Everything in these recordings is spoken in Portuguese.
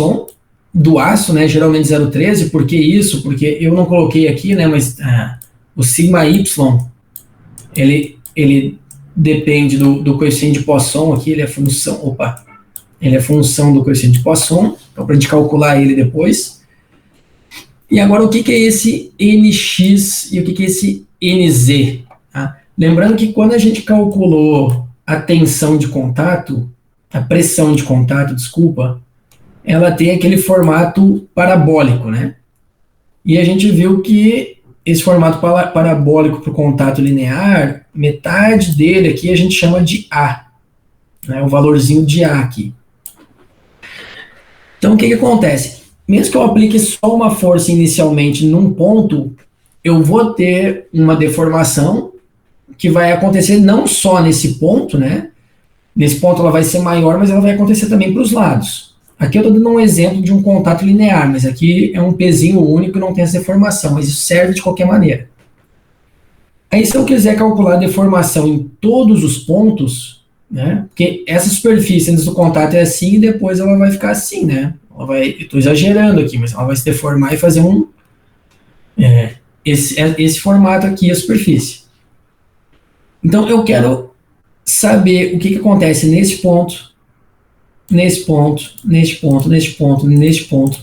Poisson do aço, né, geralmente 0,13. Por que isso? Porque eu não coloquei aqui, né, mas o sigma y, ele depende do coeficiente de Poisson aqui, ele é função, ele é função do coeficiente de Poisson, então para a gente calcular ele depois. E agora o que é esse Nx e o que é esse Nz? Tá? Lembrando que quando a gente calculou a tensão de contato, a pressão de contato, desculpa, ela tem aquele formato parabólico, né? E a gente viu que esse formato parabólico para o contato linear, metade dele aqui a gente chama de A, né? O valorzinho de A aqui. Então o que acontece? Mesmo que eu aplique só uma força inicialmente num ponto, eu vou ter uma deformação que vai acontecer não só nesse ponto, né? Nesse ponto ela vai ser maior, mas ela vai acontecer também para os lados. Aqui eu estou dando um exemplo de um contato linear, mas aqui é um pezinho único e não tem essa deformação, mas isso serve de qualquer maneira. Aí se eu quiser calcular a deformação em todos os pontos, né? Porque essa superfície antes do contato é assim e depois ela vai ficar assim, né? Eu estou exagerando aqui, mas ela vai se deformar e fazer esse formato aqui, a superfície. Então eu quero saber o que acontece nesse ponto, nesse ponto, neste ponto, neste ponto, neste ponto.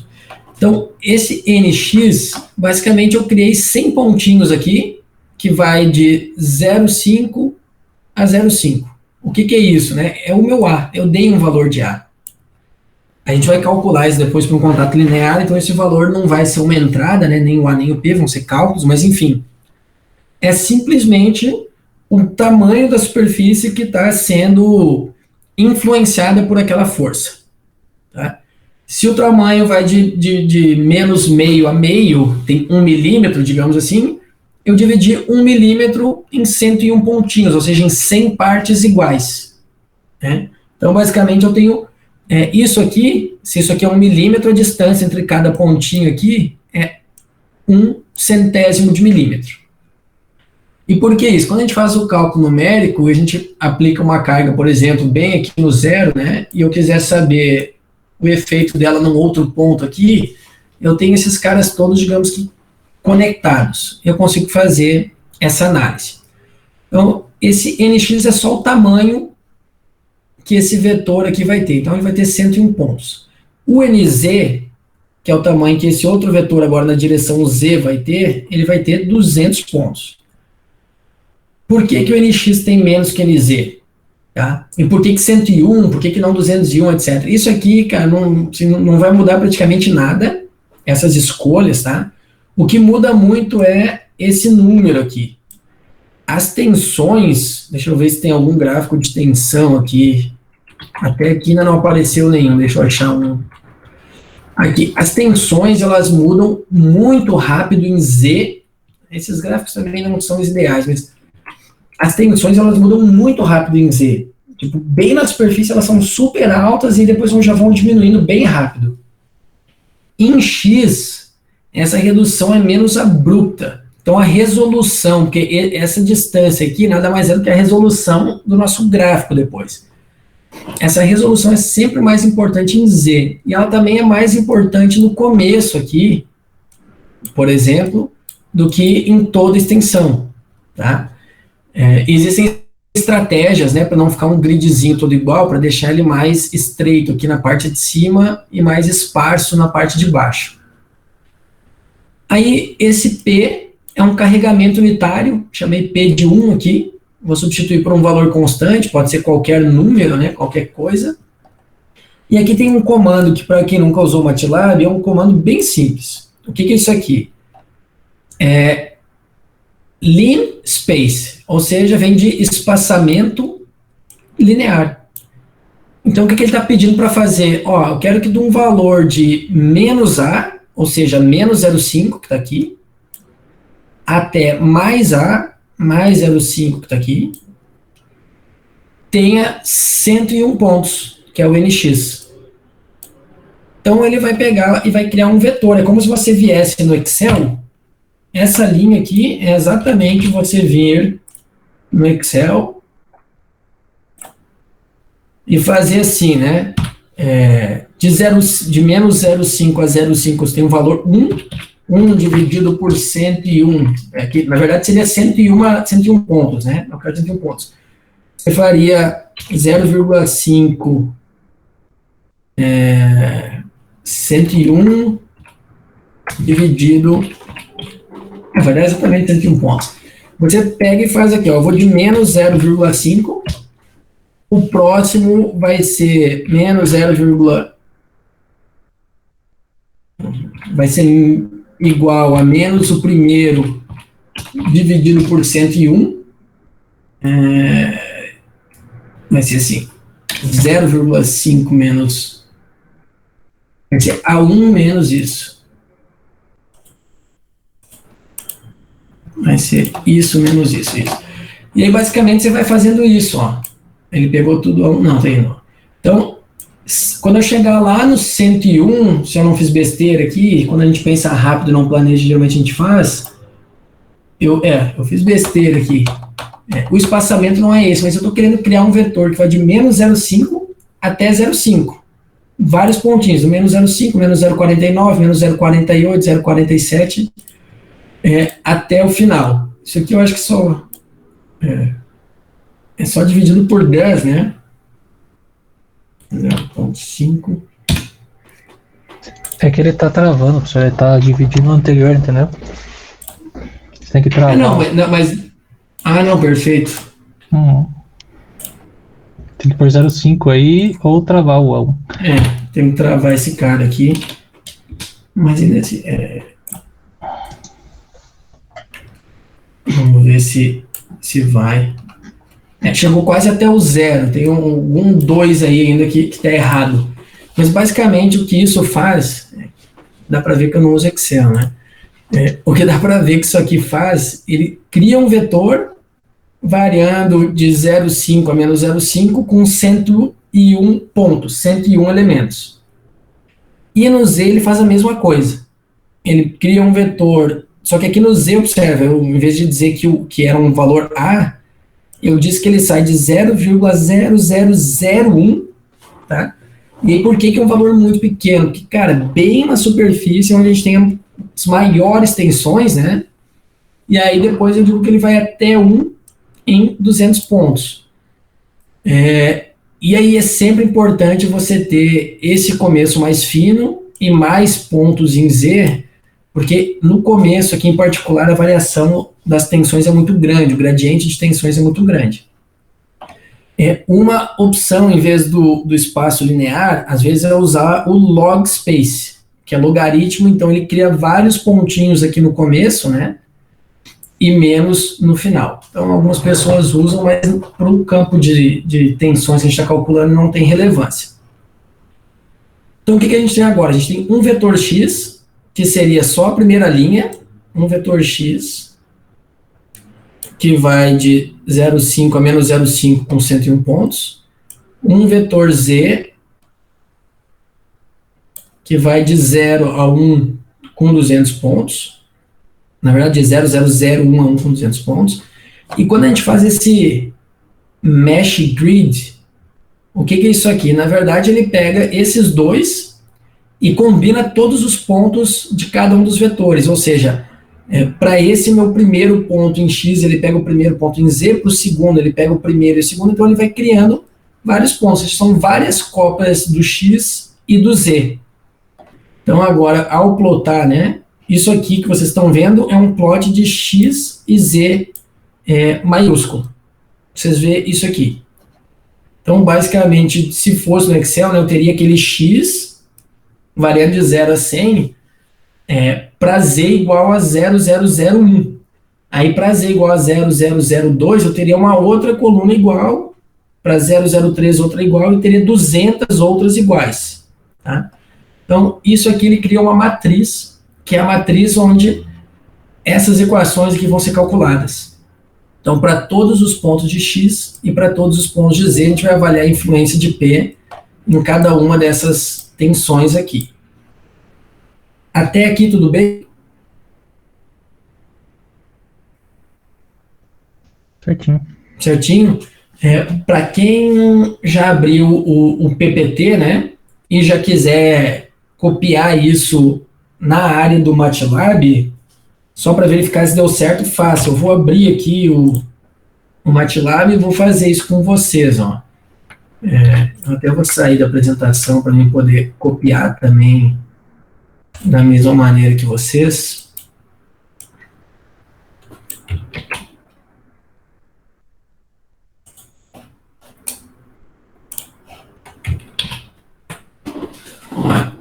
Então esse Nx, basicamente eu criei 100 pontinhos aqui, que vai de 0,5 a 0,5. O que é isso, né? É o meu A, eu dei um valor de A. A gente vai calcular isso depois para um contato linear, então esse valor não vai ser uma entrada, né? Nem o A nem o P, vão ser cálculos, mas enfim. É simplesmente o tamanho da superfície que está sendo influenciada por aquela força. Tá? Se o tamanho vai de menos meio a meio, tem 1 milímetro, digamos assim, eu dividi 1 milímetro em 101 pontinhos, ou seja, em 100 partes iguais. Né? Então, basicamente, eu tenho isso aqui, se isso aqui é 1 milímetro, a distância entre cada pontinho aqui é 1/100º de milímetro. E por que isso? Quando a gente faz o cálculo numérico, a gente aplica uma carga, por exemplo, bem aqui no zero, né? E eu quiser saber o efeito dela num outro ponto aqui, eu tenho esses caras todos, digamos que, conectados. Eu consigo fazer essa análise. Então, esse Nx é só o tamanho que esse vetor aqui vai ter. Então, ele vai ter 101 pontos. O Nz, que é o tamanho que esse outro vetor agora na direção z vai ter, ele vai ter 200 pontos. Por que o Nx tem menos que Nz? Tá? E por que 101, por que não 201, etc. Isso aqui, cara, não vai mudar praticamente nada, essas escolhas, tá? O que muda muito é esse número aqui. As tensões, deixa eu ver se tem algum gráfico de tensão aqui. Até aqui ainda não apareceu nenhum, deixa eu achar um. Aqui, as tensões, elas mudam muito rápido em Z. Esses gráficos também não são os ideais, mas as tensões, elas mudam muito rápido em Z. Tipo, bem na superfície, elas são super altas e depois já vão diminuindo bem rápido. Em X, essa redução é menos abrupta. Então, a resolução, porque essa distância aqui nada mais é do que a resolução do nosso gráfico depois. Essa resolução é sempre mais importante em Z. E ela também é mais importante no começo aqui, por exemplo, do que em toda extensão. Tá? Existem estratégias, né, para não ficar um gridzinho todo igual, para deixar ele mais estreito aqui na parte de cima e mais esparso na parte de baixo. Aí, esse P é um carregamento unitário, chamei P de 1 aqui, vou substituir por um valor constante, pode ser qualquer número, né, qualquer coisa. E aqui tem um comando que, para quem nunca usou o MATLAB, é um comando bem simples. O que é isso aqui? Lim space, ou seja, vem de espaçamento linear. Então, o que ele está pedindo para fazer? Ó, eu quero que de um valor de menos A, ou seja, menos 0,5, que está aqui, até mais A, mais 0,5, que está aqui, tenha 101 pontos, que é o Nx. Então, ele vai pegar e vai criar um vetor. É como se você viesse no Excel. Essa linha aqui é exatamente você vir no Excel e fazer assim, né? de menos 0,5 a 0,5 você tem um valor 1, 1 dividido por 101, que na verdade seria 101 pontos, né? Eu quero 101 pontos. Você faria 0,5 101 dividido, vai dar exatamente 101 pontos. Você pega e faz aqui, ó, eu vou de menos 0,5, o próximo vai ser menos 0, vai ser igual a menos o primeiro dividido por 101, vai ser assim, 0,5 menos, vai ser A1 menos isso. Vai ser isso menos isso. E aí, basicamente, você vai fazendo isso, ó. Ele pegou tudo, não, tem não. Então, quando eu chegar lá no 101, se eu não fiz besteira aqui, quando a gente pensa rápido e não planeja, geralmente a gente faz, eu fiz besteira aqui. O espaçamento não é esse, mas eu estou querendo criar um vetor que vai de menos 0,5 até 0,5. Vários pontinhos, menos 0,5, menos 0,49, menos 0,48, 0,47, até o final. Isso aqui eu acho que é só dividido por 10, né? 0,5. É que ele tá travando, professor. Ele tá dividindo o anterior, entendeu? Você tem que travar. Não, perfeito. Tem que pôr 0,5 aí ou travar o A1. Tem que travar esse cara aqui. Mas ainda assim, vamos ver se vai. Chegou quase até o 0. Tem um 2 aí ainda que está errado. Mas basicamente o que isso faz, dá para ver que eu não uso Excel, né? O que dá para ver que isso aqui faz, ele cria um vetor variando de 0,5 a menos 0,5 com 101 pontos, 101 elementos. E no Z ele faz a mesma coisa. Ele cria um vetor, só que aqui no Z, observa, em vez de dizer que era um valor A, eu disse que ele sai de 0,0001, tá? E aí por que é um valor muito pequeno? Porque, cara, bem na superfície, onde a gente tem as maiores tensões, né? E aí depois eu digo que ele vai até 1 em 200 pontos. E aí é sempre importante você ter esse começo mais fino e mais pontos em Z, porque no começo aqui em particular a variação das tensões é muito grande, o gradiente de tensões é muito grande. Uma opção, em vez do espaço linear, às vezes é usar o log space, que é logaritmo, então ele cria vários pontinhos aqui no começo, né? E menos no final. Então algumas pessoas usam, mas para o campo de tensões que a gente está calculando não tem relevância. Então o que a gente tem agora? A gente tem um vetor x, que seria só a primeira linha, um vetor x, que vai de 0,5 a menos 0,5 com 101 pontos, um vetor z, que vai de 0 a 1 com 200 pontos, na verdade de 0,001 a 1 com 200 pontos, e quando a gente faz esse mesh grid, o que é isso aqui? Na verdade ele pega esses dois e combina todos os pontos de cada um dos vetores, ou seja, para esse meu primeiro ponto em X, ele pega o primeiro ponto em Z, para o segundo ele pega o primeiro e o segundo, então ele vai criando vários pontos, são várias cópias do X e do Z. Então agora, ao plotar, né, isso aqui que vocês estão vendo é um plot de X e Z maiúsculo. Vocês veem isso aqui. Então, basicamente, se fosse no Excel, né, eu teria aquele X variando de 0 a 100, para Z igual a 0,001. Aí, para Z igual a 0,002, eu teria uma outra coluna igual, para 0,03 outra igual, e teria 200 outras iguais. Tá? Então, isso aqui ele cria uma matriz, que é a matriz onde essas equações aqui vão ser calculadas. Então, para todos os pontos de X e para todos os pontos de Z, a gente vai avaliar a influência de P em cada uma dessas tensões aqui. Até aqui tudo bem? Certinho. Certinho? Para quem já abriu o PPT, né? e já quiser copiar isso na área do MATLAB, só para verificar se deu certo, faça. Eu vou abrir aqui o MATLAB e vou fazer isso com vocês. Ó. Eu até vou sair da apresentação para mim poder copiar também da mesma maneira que vocês.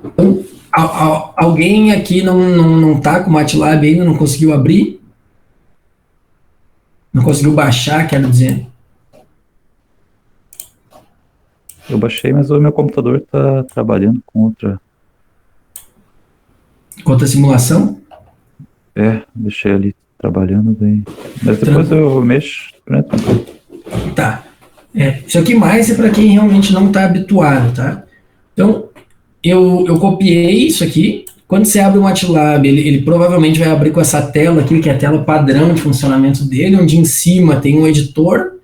Então, alguém aqui não tá com o MATLAB ainda, não conseguiu abrir? Não conseguiu baixar, quero dizer. Eu baixei, mas o meu computador está trabalhando com outra. Com outra simulação? Deixei ali trabalhando bem. Mas depois eu mexo, né? Tá. Isso aqui mais é para quem realmente não está habituado, tá? Então, eu copiei isso aqui. Quando você abre o MATLAB, ele provavelmente vai abrir com essa tela aqui, que é a tela padrão de funcionamento dele, onde em cima tem um editor.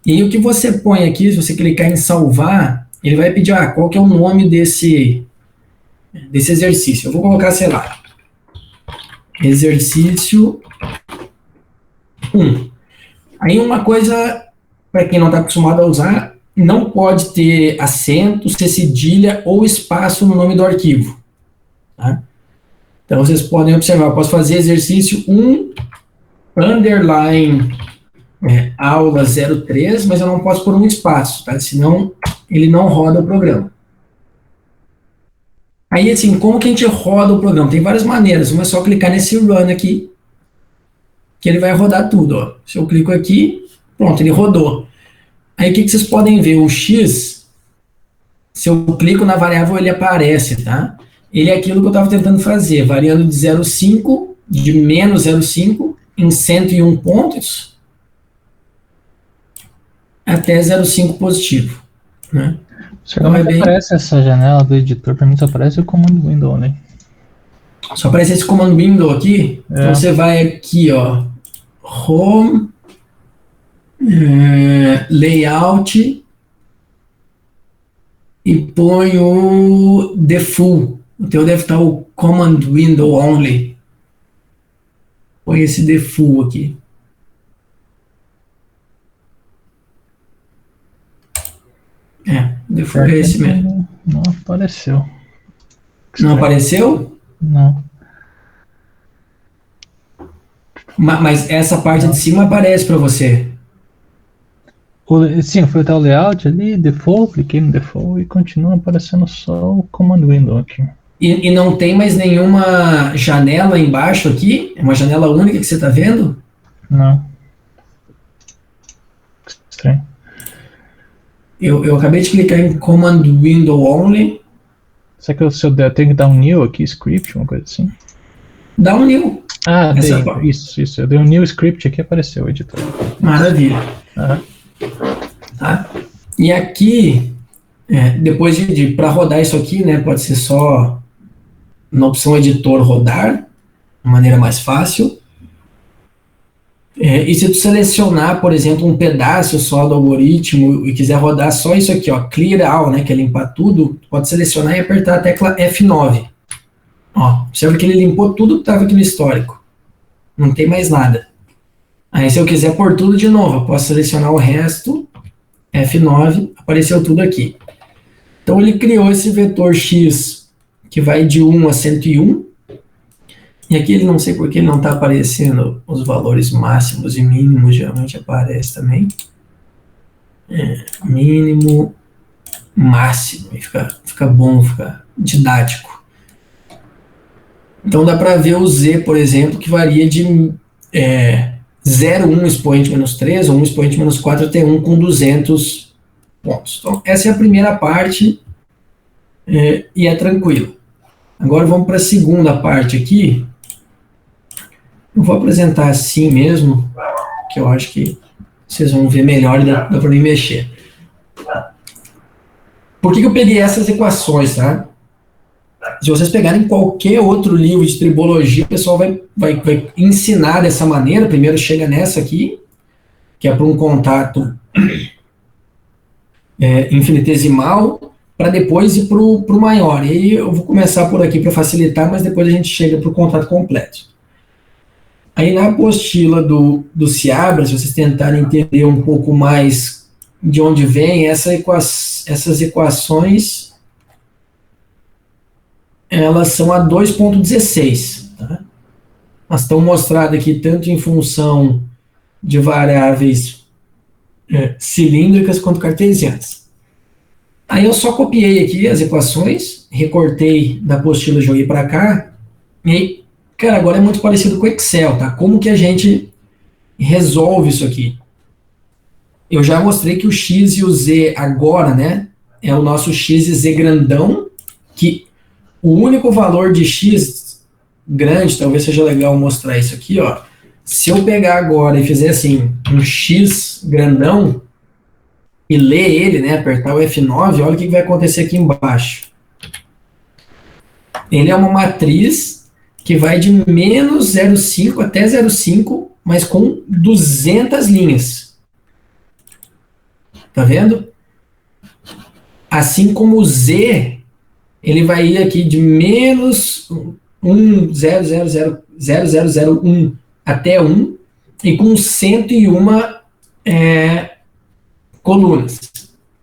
E aí o que você põe aqui, se você clicar em salvar, ele vai pedir, qual que é o nome desse exercício. Eu vou colocar, sei lá, exercício 1. Aí uma coisa, para quem não está acostumado a usar, não pode ter acento, ser cedilha ou espaço no nome do arquivo. Tá? Então vocês podem observar, eu posso fazer exercício 1, underline, aula 03, mas eu não posso pôr um espaço, tá? Senão ele não roda o programa. Aí, assim, como que a gente roda o programa? Tem várias maneiras. Uma é só clicar nesse run aqui, que ele vai rodar tudo, ó. Se eu clico aqui, pronto, ele rodou. Aí, o que vocês podem ver? O X, se eu clico na variável, ele aparece, tá? Ele é aquilo que eu estava tentando fazer, variando de 0,5, de menos 0,5 em 101 pontos, até 0,5 positivo, né? Então, aparece essa janela do editor, para mim só aparece o comando window, né? Só aparece esse comando window aqui. Então você vai aqui, ó, home, layout, e põe o default. O teu deve estar o command window only. Põe esse default aqui. Default é esse mesmo. Não apareceu. Não apareceu? Não. Mas essa parte de cima aparece para você. Sim, eu fui até o layout ali, default, cliquei no default e continua aparecendo só o command window aqui. E não tem mais nenhuma janela embaixo aqui? É uma janela única que você está vendo? Não. Estranho. Eu acabei de clicar em command window only. Será que se eu tenho que dar um new aqui, script, uma coisa assim? Dá um new. Dei, isso. Eu dei um new script aqui e apareceu o editor. Maravilha. Tá? E aqui, depois para rodar isso aqui, né, pode ser só na opção editor rodar, de maneira mais fácil. E se tu selecionar, por exemplo, um pedaço só do algoritmo e quiser rodar só isso aqui, ó, clear all, né, que é limpar tudo, tu pode selecionar e apertar a tecla F9. Ó, observa que ele limpou tudo que estava aqui no histórico. Não tem mais nada. Aí se eu quiser pôr tudo de novo, eu posso selecionar o resto, F9, apareceu tudo aqui. Então ele criou esse vetor X que vai de 1 a 101, e aqui ele não sei porque ele não está aparecendo os valores máximos e mínimos, geralmente aparece também. Mínimo, máximo, e fica bom, fica didático. Então dá para ver o Z, por exemplo, que varia de 0,1 expoente menos 3 ou 1 expoente menos 4 até 1 com 200 pontos. Então essa é a primeira parte e é tranquilo. Agora vamos para a segunda parte aqui. Eu vou apresentar assim mesmo, que eu acho que vocês vão ver melhor e dá para mim mexer. Por que eu peguei essas equações, tá? Se vocês pegarem qualquer outro livro de tribologia, o pessoal vai ensinar dessa maneira. Primeiro chega nessa aqui, que é para um contato infinitesimal, para depois ir para o maior. E aí eu vou começar por aqui para facilitar, mas depois a gente chega para o contrato completo. Aí na apostila do Seabra, se vocês tentarem entender um pouco mais de onde vem essas equações, elas são a 2.16, tá? Elas estão mostradas aqui tanto em função de variáveis cilíndricas quanto cartesianas. Aí eu só copiei aqui as equações, recortei da apostila, joguei para cá, e aí, cara, agora é muito parecido com o Excel, tá? Como que a gente resolve isso aqui? Eu já mostrei que o x e o z agora, né, é o nosso x e z grandão, que o único valor de x grande, talvez seja legal mostrar isso aqui, ó. Se eu pegar agora e fizer assim, um x grandão, e ler ele, né, apertar o F9, olha o que vai acontecer aqui embaixo. Ele é uma matriz que vai de menos 0,5 até 0,5, mas com 200 linhas. Tá vendo? Assim como o Z, ele vai ir aqui de menos 1,000,001 até 1, e com 101 colunas.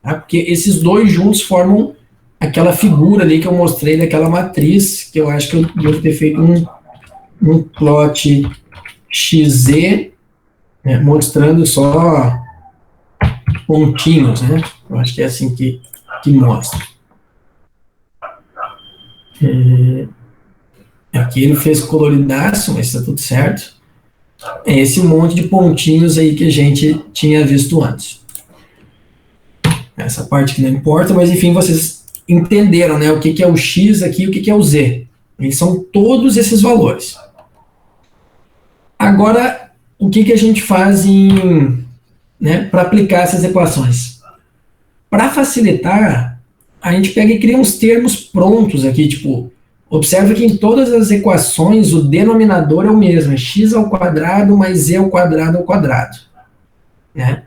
Tá? Porque esses dois juntos formam aquela figura ali que eu mostrei daquela matriz, que eu acho que eu devo ter feito um plot XZ, mostrando só pontinhos, né? Eu acho que é assim que mostra. Aqui ele fez coloridaço, mas está tudo certo. É esse monte de pontinhos aí que a gente tinha visto antes. Essa parte que não importa, mas enfim, vocês entenderam, né? O que é o X aqui e o que é o Z. Eles são todos esses valores. Agora, o que a gente faz para aplicar essas equações? Para facilitar, a gente pega e cria uns termos prontos aqui, tipo, observa que em todas as equações o denominador é o mesmo, é x ao quadrado mais z ao quadrado, né?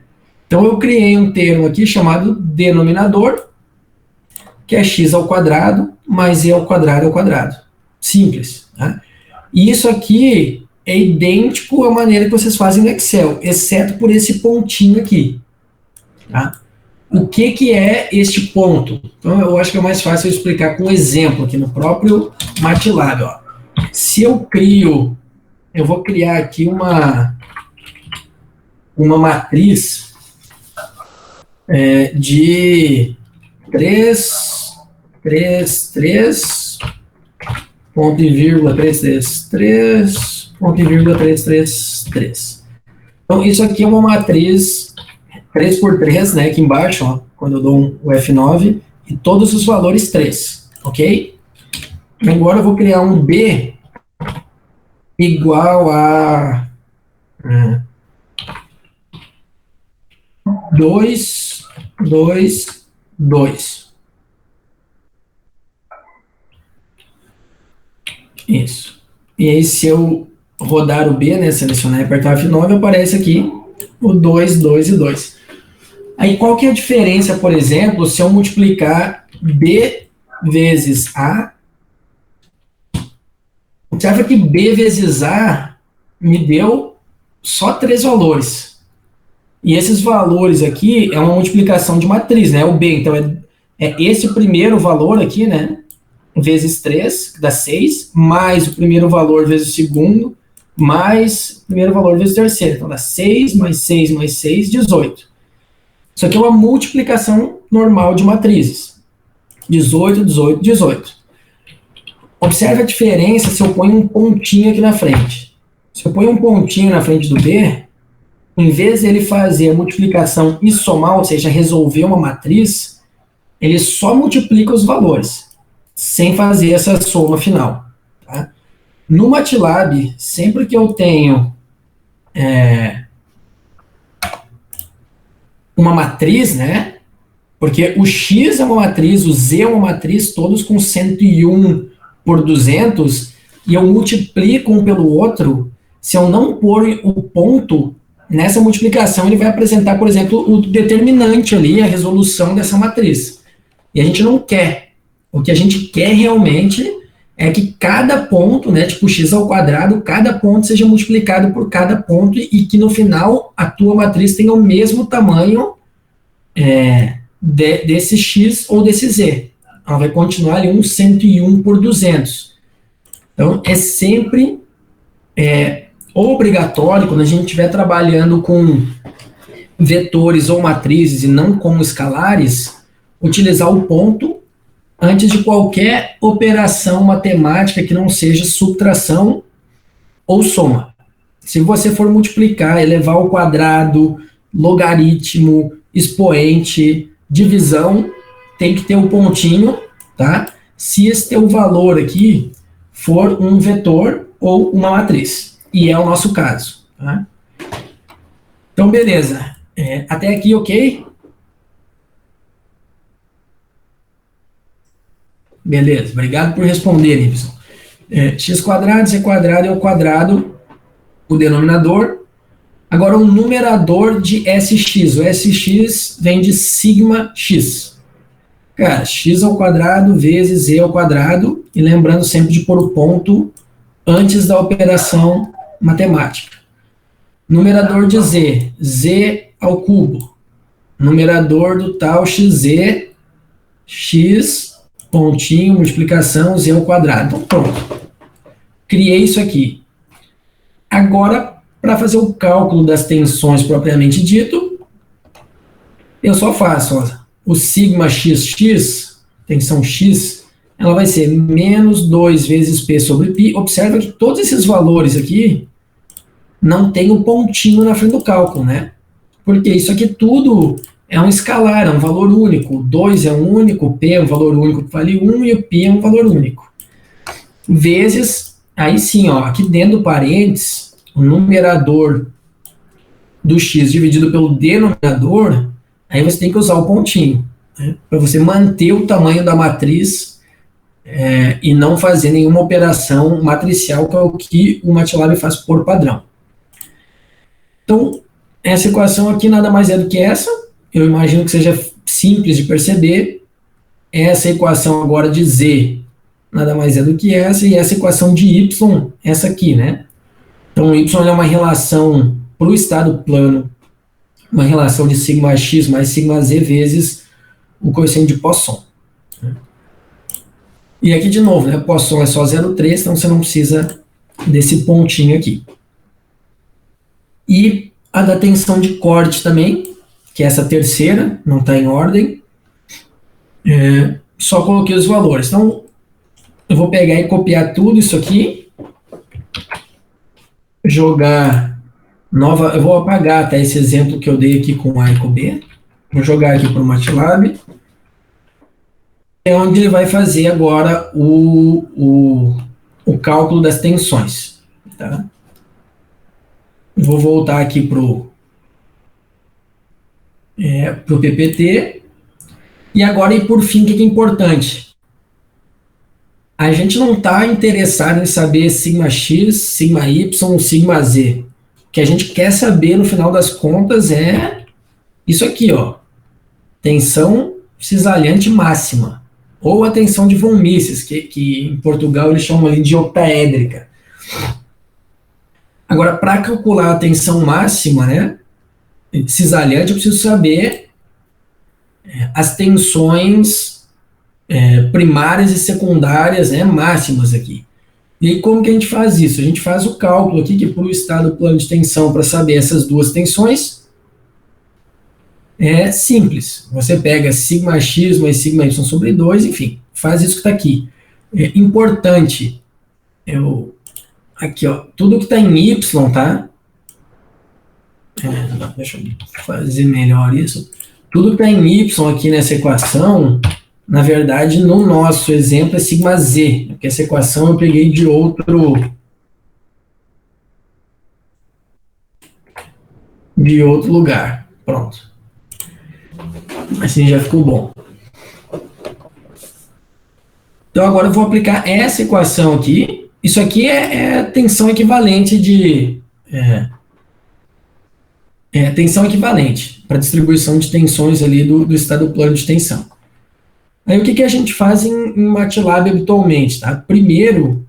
Então eu criei um termo aqui chamado denominador, que é x ao quadrado mais z ao quadrado. Simples, tá? E isso aqui é idêntico à maneira que vocês fazem no Excel, exceto por esse pontinho aqui, tá? O que é este ponto? Então, eu acho que é mais fácil eu explicar com um exemplo aqui no próprio MATLAB. Ó. Se eu vou criar aqui uma matriz de 3, ponto e vírgula 333, ponto e vírgula 333. Então, isso aqui é uma matriz 3 por 3, né, aqui embaixo, ó, quando eu dou o F9, e todos os valores 3, ok? Agora eu vou criar um B igual a 2, 2, 2. Isso. E aí, se eu rodar o B, né, selecionar e apertar F9, aparece aqui o 2, 2 e 2. Aí, qual que é a diferença, por exemplo, se eu multiplicar B vezes A? Observa que B vezes A me deu só 3 valores. E esses valores aqui é uma multiplicação de matriz, né? O B, então, é esse primeiro valor aqui, né? Vezes 3, que dá 6, mais o primeiro valor vezes o segundo, mais o primeiro valor vezes o terceiro. Então, dá 6 mais 6 mais 6, 18. Isso aqui é uma multiplicação normal de matrizes. 18, 18, 18. Observe a diferença se eu ponho um pontinho aqui na frente. Se eu ponho um pontinho na frente do B, em vez de ele fazer a multiplicação e somar, ou seja, resolver uma matriz, ele só multiplica os valores, sem fazer essa soma final. Tá? No MATLAB, sempre que eu tenho uma matriz, né? Porque o X é uma matriz, o Z é uma matriz, todos com 101 por 200, e eu multiplico um pelo outro, se eu não pôr o ponto nessa multiplicação, ele vai apresentar, por exemplo, o determinante ali, a resolução dessa matriz. E a gente não quer. O que a gente quer realmente é que cada ponto, né, tipo x ao quadrado, cada ponto seja multiplicado por cada ponto e que no final a tua matriz tenha o mesmo tamanho desse x ou desse z. Ela vai continuar ali 101 por 200. Então, é sempre obrigatório, quando a gente estiver trabalhando com vetores ou matrizes e não como escalares, utilizar o ponto antes de qualquer operação matemática que não seja subtração ou soma. Se você for multiplicar, elevar ao quadrado, logaritmo, expoente, divisão, tem que ter um pontinho, tá? Se esse teu valor aqui for um vetor ou uma matriz. E é o nosso caso, tá? Então, beleza. Até aqui, ok? Beleza, obrigado por responder, Y. X quadrado, Z quadrado é o quadrado, o denominador. Agora, o numerador de SX. O SX vem de sigma X. Cara, X ao quadrado vezes Z ao quadrado. E lembrando sempre de pôr o ponto antes da operação matemática. Numerador de Z. Z ao cubo. Numerador do tal XZ. X, pontinho, multiplicação, Z ao quadrado. Então, pronto. Criei isso aqui. Agora, para fazer o cálculo das tensões propriamente dito, eu só faço, ó, o sigma XX, tensão X, ela vai ser menos 2 vezes P sobre π. Observa que todos esses valores aqui não tem o pontinho na frente do cálculo, né? Porque isso aqui tudo é um escalar, é um valor único. 2 é um único, P é um valor único que vale 1 e o π é um valor único. Vezes, aí sim, ó, aqui dentro do parênteses, o numerador do x dividido pelo denominador, aí você tem que usar o pontinho, né, para você manter o tamanho da matriz e não fazer nenhuma operação matricial, que é o que o MATLAB faz por padrão. Então, essa equação aqui nada mais é do que essa. Eu imagino que seja simples de perceber. Essa equação agora de Z nada mais é do que essa, e essa equação de Y, essa aqui, né? Então, Y é uma relação para o estado plano, uma relação de sigma x mais sigma z vezes o coeficiente de Poisson. E aqui de novo, né? Poisson é só 0,3, então você não precisa desse pontinho aqui. E a da tensão de corte também, que é essa terceira, não está em ordem. Só coloquei os valores. Então, eu vou pegar e copiar tudo isso aqui, jogar nova, eu vou apagar até esse exemplo que eu dei aqui com A e com B, vou jogar aqui para o MATLAB, é onde ele vai fazer agora o cálculo das tensões, tá? Vou voltar aqui para o PPT, e agora, e por fim, o que é importante? A gente não está interessado em saber sigma x, sigma y, sigma z. O que a gente quer saber, no final das contas, é isso aqui, ó. Tensão cisalhante máxima. Ou a tensão de von Mises, que em Portugal eles chamam ali de octaédrica. Agora, para calcular a tensão máxima, né, cisalhante, eu preciso saber as tensões primárias e secundárias, né, máximas aqui. E aí, como que a gente faz isso? A gente faz o cálculo aqui, que para o estado plano de tensão, para saber essas duas tensões, é simples. Você pega sigma x mais sigma y sobre 2, enfim, faz isso que está aqui. É importante, aqui, ó, tudo que está em y, tá? Deixa eu fazer melhor isso. Tudo que está em y aqui nessa equação, na verdade, no nosso exemplo é sigma z, porque essa equação eu peguei de outro lugar. Pronto. Assim já ficou bom. Então agora eu vou aplicar essa equação aqui. Isso aqui é tensão equivalente de... tensão equivalente para distribuição de tensões ali do estado plano de tensão. Aí o que a gente faz em MATLAB habitualmente, tá? Primeiro,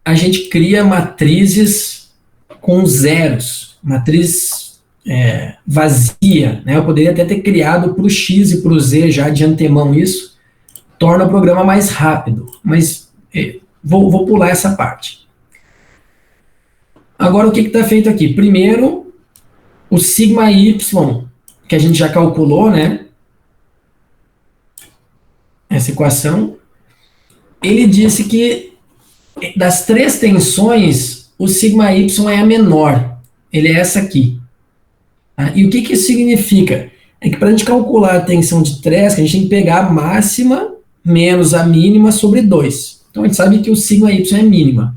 a gente cria matrizes com zeros, matriz vazia, né? Eu poderia até ter criado para o X e para o Z já de antemão isso, torna o programa mais rápido, mas vou pular essa parte. Agora, o que está feito aqui? Primeiro, o sigma y, que a gente já calculou, né? Essa equação, ele disse que das 3 tensões, o sigma y é a menor. Ele é essa aqui. Tá? E o que isso significa? É que para a gente calcular a tensão de Tresca, a gente tem que pegar a máxima menos a mínima sobre 2. Então a gente sabe que o sigma y é mínima.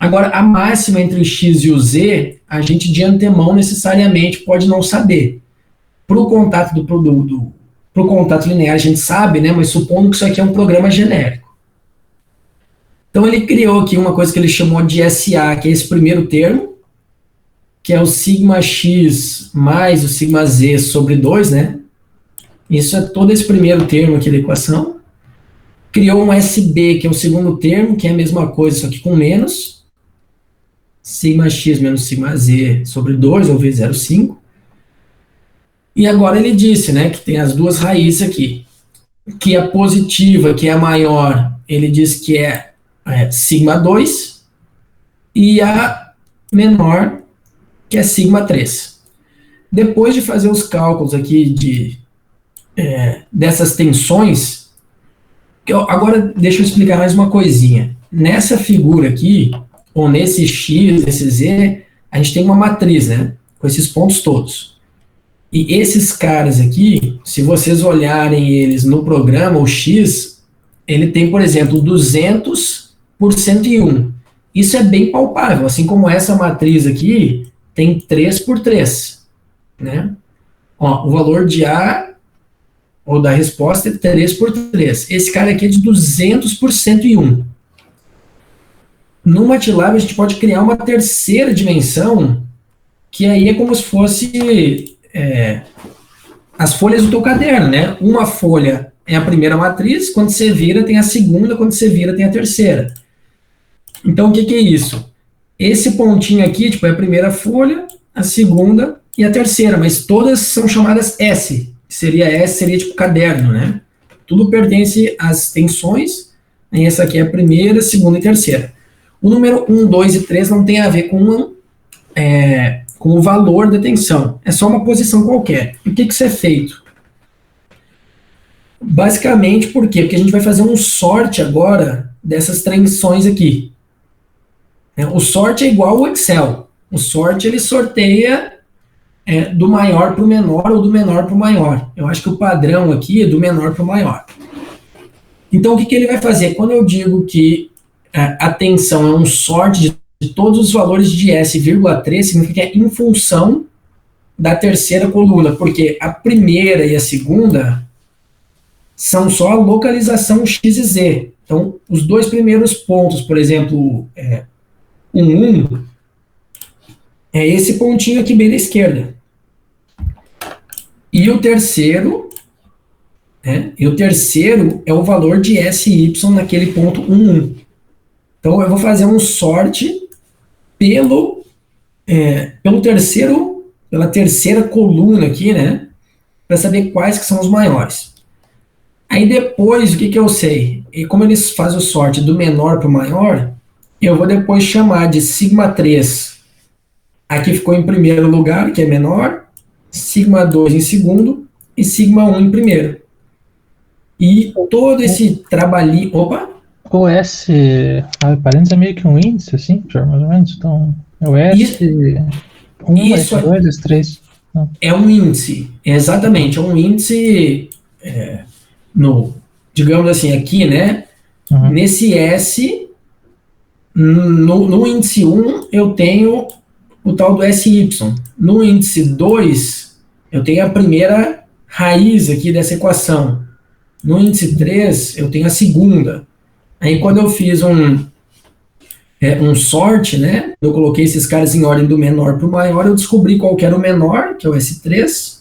Agora, a máxima entre o x e o z, a gente de antemão necessariamente pode não saber. Para o contato pro contato linear a gente sabe, né? Mas supondo que isso aqui é um programa genérico. Então ele criou aqui uma coisa que ele chamou de SA, que é esse primeiro termo, que é o sigma x mais o sigma z sobre 2, né? Isso é todo esse primeiro termo aqui da equação. Criou um SB, que é o segundo termo, que é a mesma coisa, só que com menos. Sigma x menos sigma z sobre 2, ou vezes 0,5. E agora ele disse, né, que tem as duas raízes aqui. Que a positiva, que é a maior, ele diz que é sigma 2. E a menor, que é sigma 3. Depois de fazer os cálculos aqui dessas tensões, agora deixa eu explicar mais uma coisinha. Nessa figura aqui, ou nesse x, nesse z, a gente tem uma matriz, né, com esses pontos todos. E esses caras aqui, se vocês olharem eles no programa, o x, ele tem, por exemplo, 200 por 101. Isso é bem palpável, assim como essa matriz aqui tem 3 por 3, né? Ó, o valor de A, ou da resposta, é 3 por 3. Esse cara aqui é de 200 por 101. No MATLAB, a gente pode criar uma terceira dimensão, que aí é como se fosse as folhas do teu caderno, né? Uma folha é a primeira matriz, quando você vira tem a segunda, quando você vira tem a terceira. Então, o que é isso? Esse pontinho aqui, tipo, é a primeira folha, a segunda e a terceira, mas todas são chamadas S. Seria tipo caderno, né? Tudo pertence às tensões, e essa aqui é a primeira, segunda e terceira. O número 1, 2 e 3 não tem a ver com o valor da tensão, é só uma posição qualquer. E o que isso é feito? Basicamente, por quê? Porque a gente vai fazer um sorte agora dessas tensões aqui. O sorte é igual ao Excel. O sorte, ele sorteia do maior para o menor ou do menor para o maior. Eu acho que o padrão aqui é do menor para o maior. Então, o que ele vai fazer? Quando eu digo que a tensão é um sorte de todos os valores de S,3, significa que é em função da terceira coluna, porque a primeira e a segunda são só a localização x e z. Então, os dois primeiros pontos, por exemplo, 1, é esse pontinho aqui bem da esquerda. E o terceiro é o valor de SY naquele ponto 1. Então, eu vou fazer um sorte pela terceira coluna aqui, né? Para saber quais que são os maiores. Aí depois, o que eu sei? E como eles fazem o sorte do menor para o maior, eu vou depois chamar de sigma 3. Aqui ficou em primeiro lugar, que é menor, sigma 2 em segundo e sigma 1 em primeiro. E todo esse trabalhinho... Opa! O S, parênteses, é meio que um índice, assim, mais ou menos. Então, é o S, 1, S2, S3. É um índice, exatamente. É um índice, digamos assim, aqui, né? Uhum. Nesse S, no índice 1, eu tenho o tal do SY. No índice 2, eu tenho a primeira raiz aqui dessa equação. No índice 3, eu tenho a segunda. Aí quando eu fiz um sorte, né, eu coloquei esses caras em ordem do menor para o maior, eu descobri qual que era o menor, que é o S3,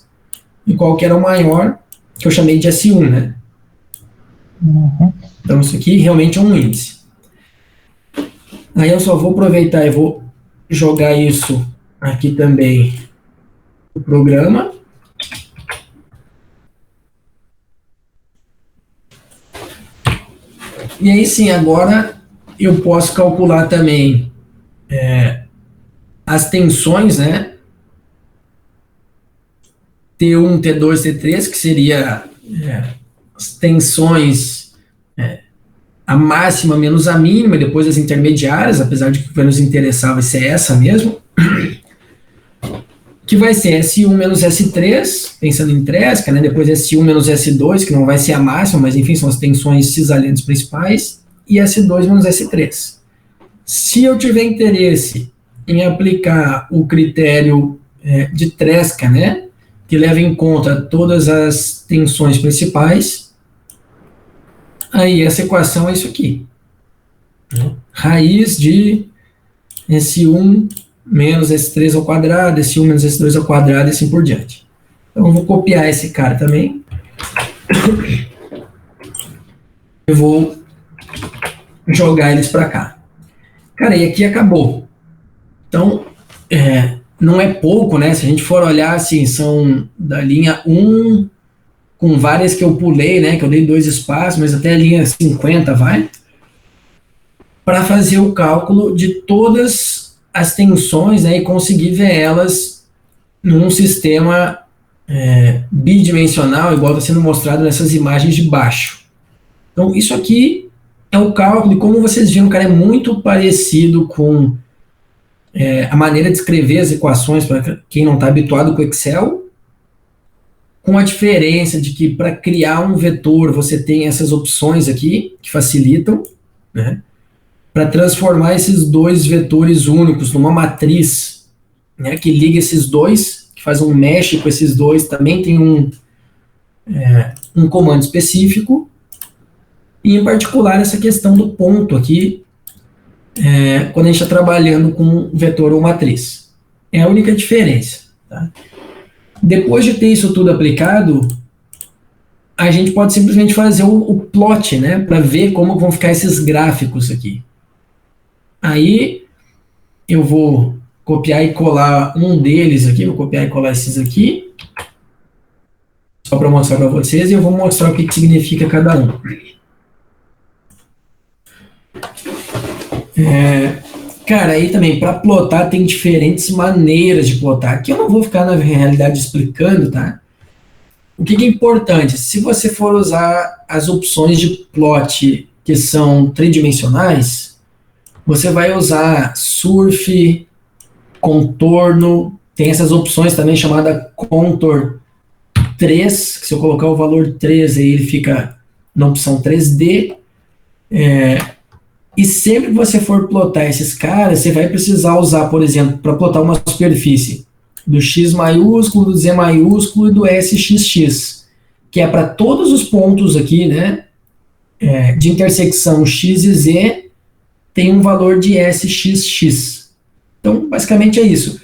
e qual que era o maior, que eu chamei de S1, né. Uhum. Então, isso aqui realmente é um índice. Aí eu só vou aproveitar e vou jogar isso aqui também no programa. E aí sim, agora eu posso calcular também as tensões, né? T1, T2, T3, que seria as tensões, a máxima menos a mínima, e depois as intermediárias, apesar de que o que nos interessava vai ser essa mesmo, que vai ser S1 menos S3, pensando em tresca, né? Depois S1 menos S2, que não vai ser a máxima, mas enfim, são as tensões cisalentes principais, e S2 menos S3. Se eu tiver interesse em aplicar o critério de tresca, né? Que leva em conta todas as tensões principais, aí essa equação é isso aqui. Raiz de S1 menos S3 ao quadrado, S1 menos S2 ao quadrado e assim por diante. Então eu vou copiar esse cara também. Eu vou jogar eles para cá. Cara, e aqui acabou. Então, não é pouco, né? Se a gente for olhar assim, são da linha 1, com várias que eu pulei, né? Que eu dei 2 espaços, mas até a linha 50 vai. Para fazer o cálculo de todas as tensões, né? E conseguir ver elas num sistema bidimensional, igual está sendo mostrado nessas imagens de baixo. Então, isso aqui é o cálculo, e como vocês viram, cara, é muito parecido com a maneira de escrever as equações, para quem não está habituado com o Excel, com a diferença de que para criar um vetor você tem essas opções aqui, que facilitam, né? Para transformar esses dois vetores únicos numa matriz, né, que liga esses dois, que faz um mesh com esses dois, também tem um comando específico, e em particular essa questão do ponto aqui, quando a gente está trabalhando com vetor ou matriz. É a única diferença. Tá? Depois de ter isso tudo aplicado, a gente pode simplesmente fazer o plot, né, para ver como vão ficar esses gráficos aqui. Aí eu vou copiar e colar um deles aqui, vou copiar e colar esses aqui, só para mostrar para vocês, e eu vou mostrar o que significa cada um. Cara, aí também, para plotar, tem diferentes maneiras de plotar. Aqui eu não vou ficar, na realidade, explicando, tá? O que é importante? Se você for usar as opções de plot que são tridimensionais, você vai usar surf, contorno, tem essas opções também chamada contour 3, que se eu colocar o valor 3 aí ele fica na opção 3D. E sempre que você for plotar esses caras, você vai precisar usar, por exemplo, para plotar uma superfície, do X maiúsculo, do Z maiúsculo e do SXX, que é para todos os pontos aqui, né, de intersecção X e Z, tem um valor de SXX. Então, basicamente é isso.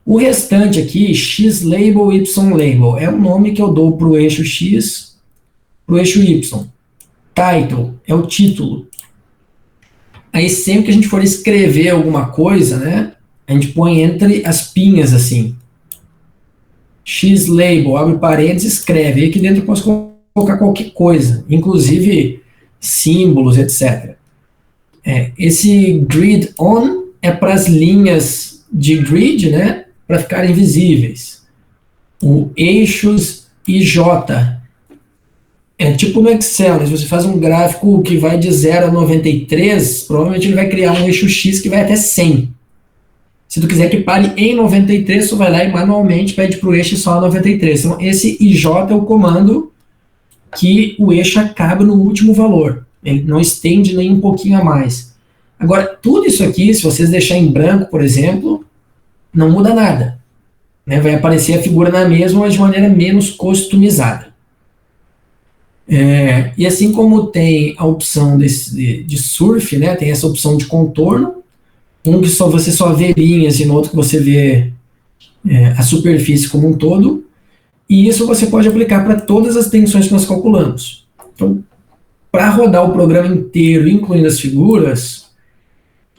O restante aqui, X label, Y label, é o nome que eu dou para o eixo X, para o eixo Y. Title é o título. Aí sempre que a gente for escrever alguma coisa, né, a gente põe entre as pinhas assim. X label, abre parênteses, escreve. E aqui dentro eu posso colocar qualquer coisa, inclusive símbolos, etc. Esse grid on é para as linhas de grid, né, para ficarem visíveis. O eixos IJ é tipo no Excel, né? Se você faz um gráfico que vai de 0 a 93, provavelmente ele vai criar um eixo X que vai até 100. Se tu quiser que pare em 93, tu vai lá e manualmente pede para o eixo só a 93. Então, esse IJ é o comando que o eixo acaba no último valor. Ele não estende nem um pouquinho a mais. Agora, tudo isso aqui, se vocês deixarem em branco, por exemplo, não muda nada. Né? Vai aparecer a figura na mesma, mas de maneira menos customizada. E assim como tem a opção de surf, né, tem essa opção de contorno, um que você só vê linhas e no outro que você vê a superfície como um todo, e isso você pode aplicar para todas as tensões que nós calculamos. Então, para rodar o programa inteiro, incluindo as figuras,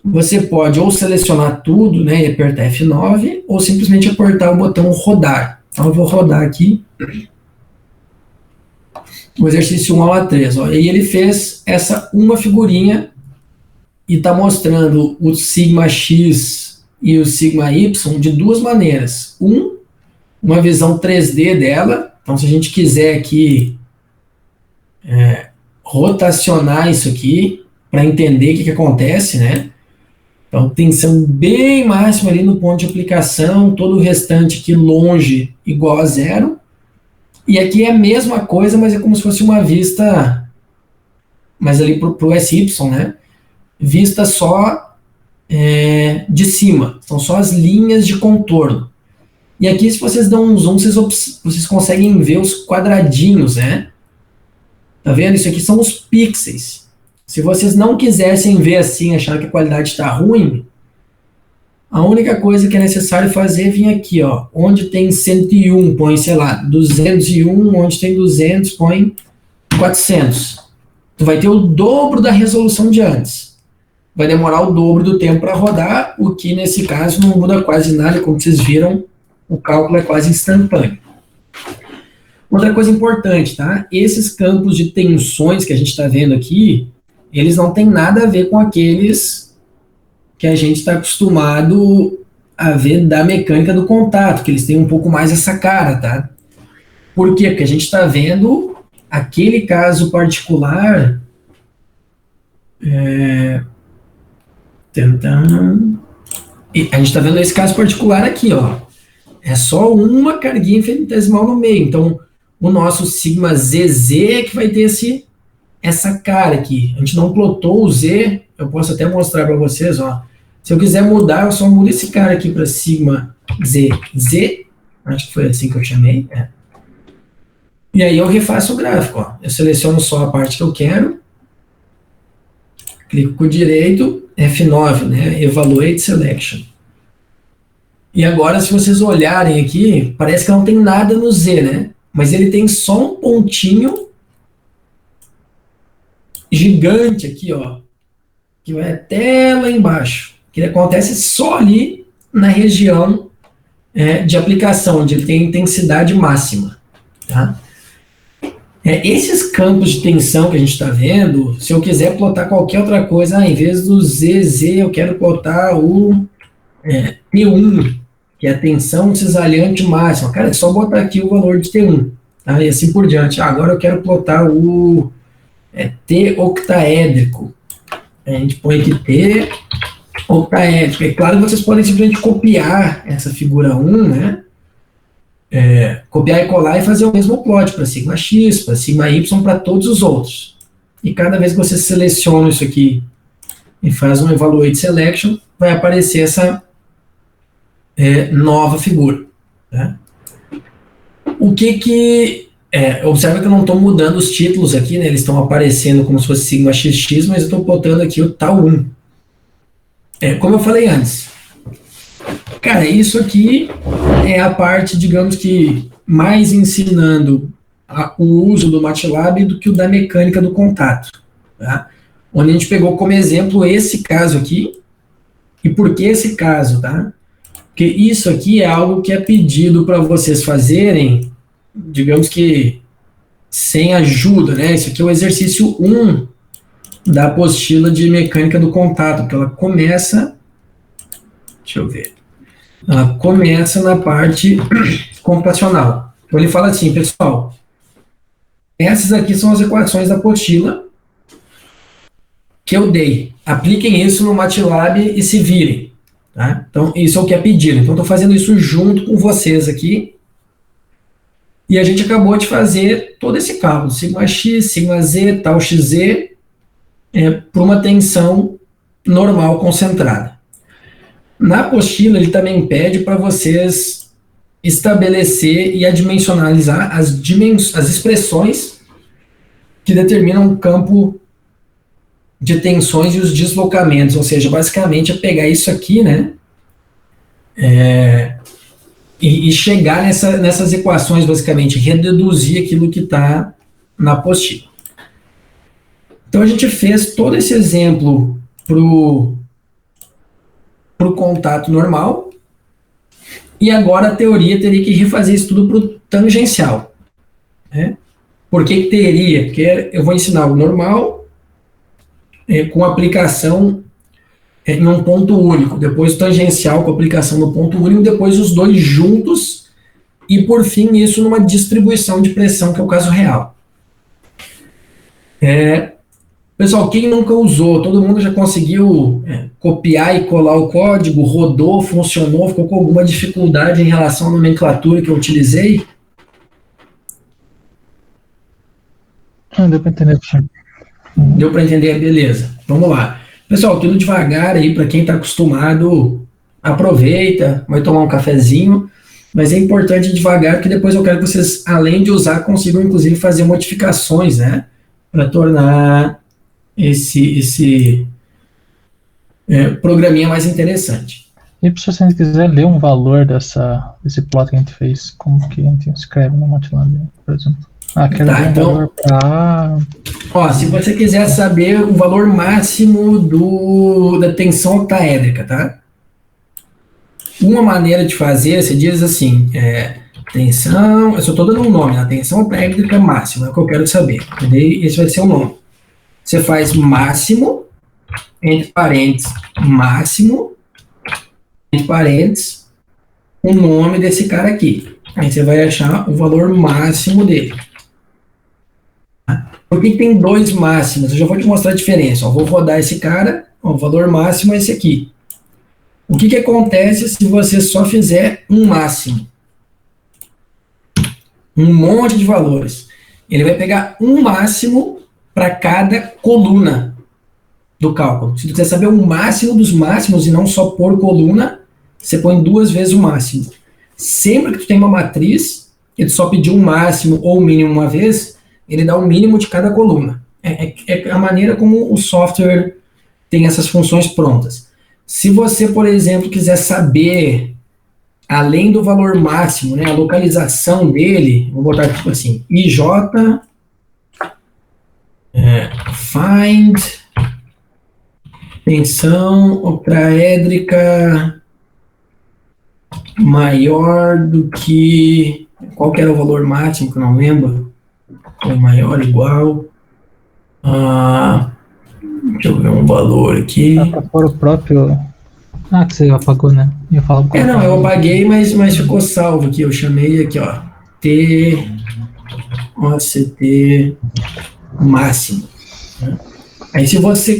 você pode ou selecionar tudo, né, e apertar F9, ou simplesmente apertar o botão rodar. Então eu vou rodar aqui o exercício 1 ao A3. Ó, e ele fez essa uma figurinha e está mostrando o sigma X e o sigma Y de duas maneiras. Uma visão 3D dela. Então, se a gente quiser aqui rotacionar isso aqui para entender o que acontece, né? Então, tensão bem máxima ali no ponto de aplicação, todo o restante aqui longe igual a zero. E aqui é a mesma coisa, mas é como se fosse uma vista, mas ali para o SY, né? Vista só de cima, são só as linhas de contorno. E aqui, se vocês dão um zoom, vocês conseguem ver os quadradinhos, né? Tá vendo? Isso aqui são os pixels. Se vocês não quisessem ver assim, achar que a qualidade está ruim, a única coisa que é necessário fazer é vir aqui, ó, onde tem 101, põe, sei lá, 201, onde tem 200, põe 400. Tu vai ter o dobro da resolução de antes. Vai demorar o dobro do tempo para rodar, o que nesse caso não muda quase nada, como vocês viram, o cálculo é quase instantâneo. Outra coisa importante, tá? Esses campos de tensões que a gente está vendo aqui, eles não têm nada a ver com aqueles que a gente está acostumado a ver da mecânica do contato, que eles têm um pouco mais essa cara, tá? Por quê? Porque a gente está vendo aquele caso particular... A gente está vendo esse caso particular aqui, ó. É só uma carguinha infinitesimal no meio. Então, o nosso sigma ZZ é que vai ter essa cara aqui. A gente não plotou o Z, eu posso até mostrar para vocês, ó. Se eu quiser mudar, eu só mudo esse cara aqui para sigma ZZ. Acho que foi assim que eu chamei. E aí eu refaço o gráfico, ó. Eu seleciono só a parte que eu quero. Clico com o direito, F9, né? Evaluate Selection. E agora, se vocês olharem aqui, parece que não tem nada no Z, né? Mas ele tem só um pontinho gigante aqui, ó, que vai até lá embaixo, que ele acontece só ali na região de aplicação, onde ele tem intensidade máxima, tá? Esses campos de tensão que a gente está vendo, se eu quiser plotar qualquer outra coisa, em vez do ZZ, eu quero plotar o T1, que é a tensão cisalhante máxima. Cara, é só botar aqui o valor de T1, tá? E assim por diante. Agora eu quero plotar o T octaédrico. A gente põe aqui T octaédrico. É claro que vocês podem simplesmente copiar essa figura 1, né? Copiar e colar e fazer o mesmo plot para sigma X, para sigma Y, para todos os outros. E cada vez que você seleciona isso aqui e faz um Evaluate Selection, vai aparecer essa nova figura. Tá? Observa que eu não estou mudando os títulos aqui, né? Eles estão aparecendo como se fosse sigma XX, mas eu estou botando aqui o tal 1. Como eu falei antes, cara, isso aqui é a parte, digamos que, mais ensinando o uso do MATLAB do que o da mecânica do contato. Tá? Onde a gente pegou como exemplo esse caso aqui. E por que esse caso, tá? Porque isso aqui é algo que é pedido para vocês fazerem, digamos que, sem ajuda, né? Isso aqui é o exercício 1 da apostila de mecânica do contato, que ela começa... Deixa eu ver. Ela começa na parte computacional. Então ele fala assim, pessoal, essas aqui são as equações da apostila que eu dei. Apliquem isso no MATLAB e se virem. Tá? Então isso é o que é pedido. Então estou fazendo isso junto com vocês aqui. E a gente acabou de fazer todo esse cálculo. Sigma X, sigma Z, tal XZ, por uma tensão normal concentrada. Na apostila, ele também pede para vocês estabelecer e adimensionalizar as expressões que determinam o campo de tensões e os deslocamentos, ou seja, basicamente é pegar isso aqui, né, e chegar nessas equações, basicamente, reduzir aquilo que está na apostila. Então a gente fez todo esse exemplo pro contato normal, e agora a teoria teria que refazer isso tudo pro tangencial, né? Por que teria? Porque eu vou ensinar o normal com aplicação em um ponto único, depois o tangencial com aplicação no ponto único, depois os dois juntos, e por fim isso numa distribuição de pressão, que é o caso real. Pessoal, quem nunca usou, todo mundo já conseguiu copiar e colar o código, rodou, funcionou, ficou com alguma dificuldade em relação à nomenclatura que eu utilizei? Deu para entender. Deu para entender? Beleza. Vamos lá. Pessoal, tudo devagar aí, para quem está acostumado, aproveita, vai tomar um cafezinho, mas é importante devagar, porque depois eu quero que vocês, além de usar, consigam inclusive fazer modificações, né, para tornar esse programinha mais interessante. E se você quiser ler um valor desse plot que a gente fez, como que a gente escreve no MATLAB, por exemplo? Quero ver um valor para... se você quiser saber o valor máximo da tensão octaédrica, tá? Uma maneira de fazer, você diz assim, tensão, eu só estou dando um nome, a tensão octaédrica máxima, é o que eu quero saber, entendeu? Esse vai ser o nome. Você faz máximo, entre parênteses, máximo, entre parênteses, o nome desse cara aqui. Aí você vai achar o valor máximo dele. Por que tem dois máximos? Eu já vou te mostrar a diferença. Vou rodar esse cara, o valor máximo é esse aqui. O que acontece se você só fizer um máximo? Um monte de valores. Ele vai pegar um máximo para cada coluna do cálculo. Se você quiser saber o máximo dos máximos e não só por coluna, você põe 2 vezes o máximo. Sempre que tu tem uma matriz, e tu só pediu um máximo ou o mínimo uma vez, ele dá o mínimo de cada coluna. É a maneira como o software tem essas funções prontas. Se você, por exemplo, quiser saber, além do valor máximo, né, a localização dele, vou botar tipo assim, IJ, find, tensão octaédrica maior do que... Qual que era o valor máximo, que eu não lembro? Ou maior, igual... deixa eu ver um valor aqui. Para fora o próprio... que você apagou, né? Eu eu apaguei, mas ficou salvo aqui. Eu chamei aqui, ó. OCT máximo. Aí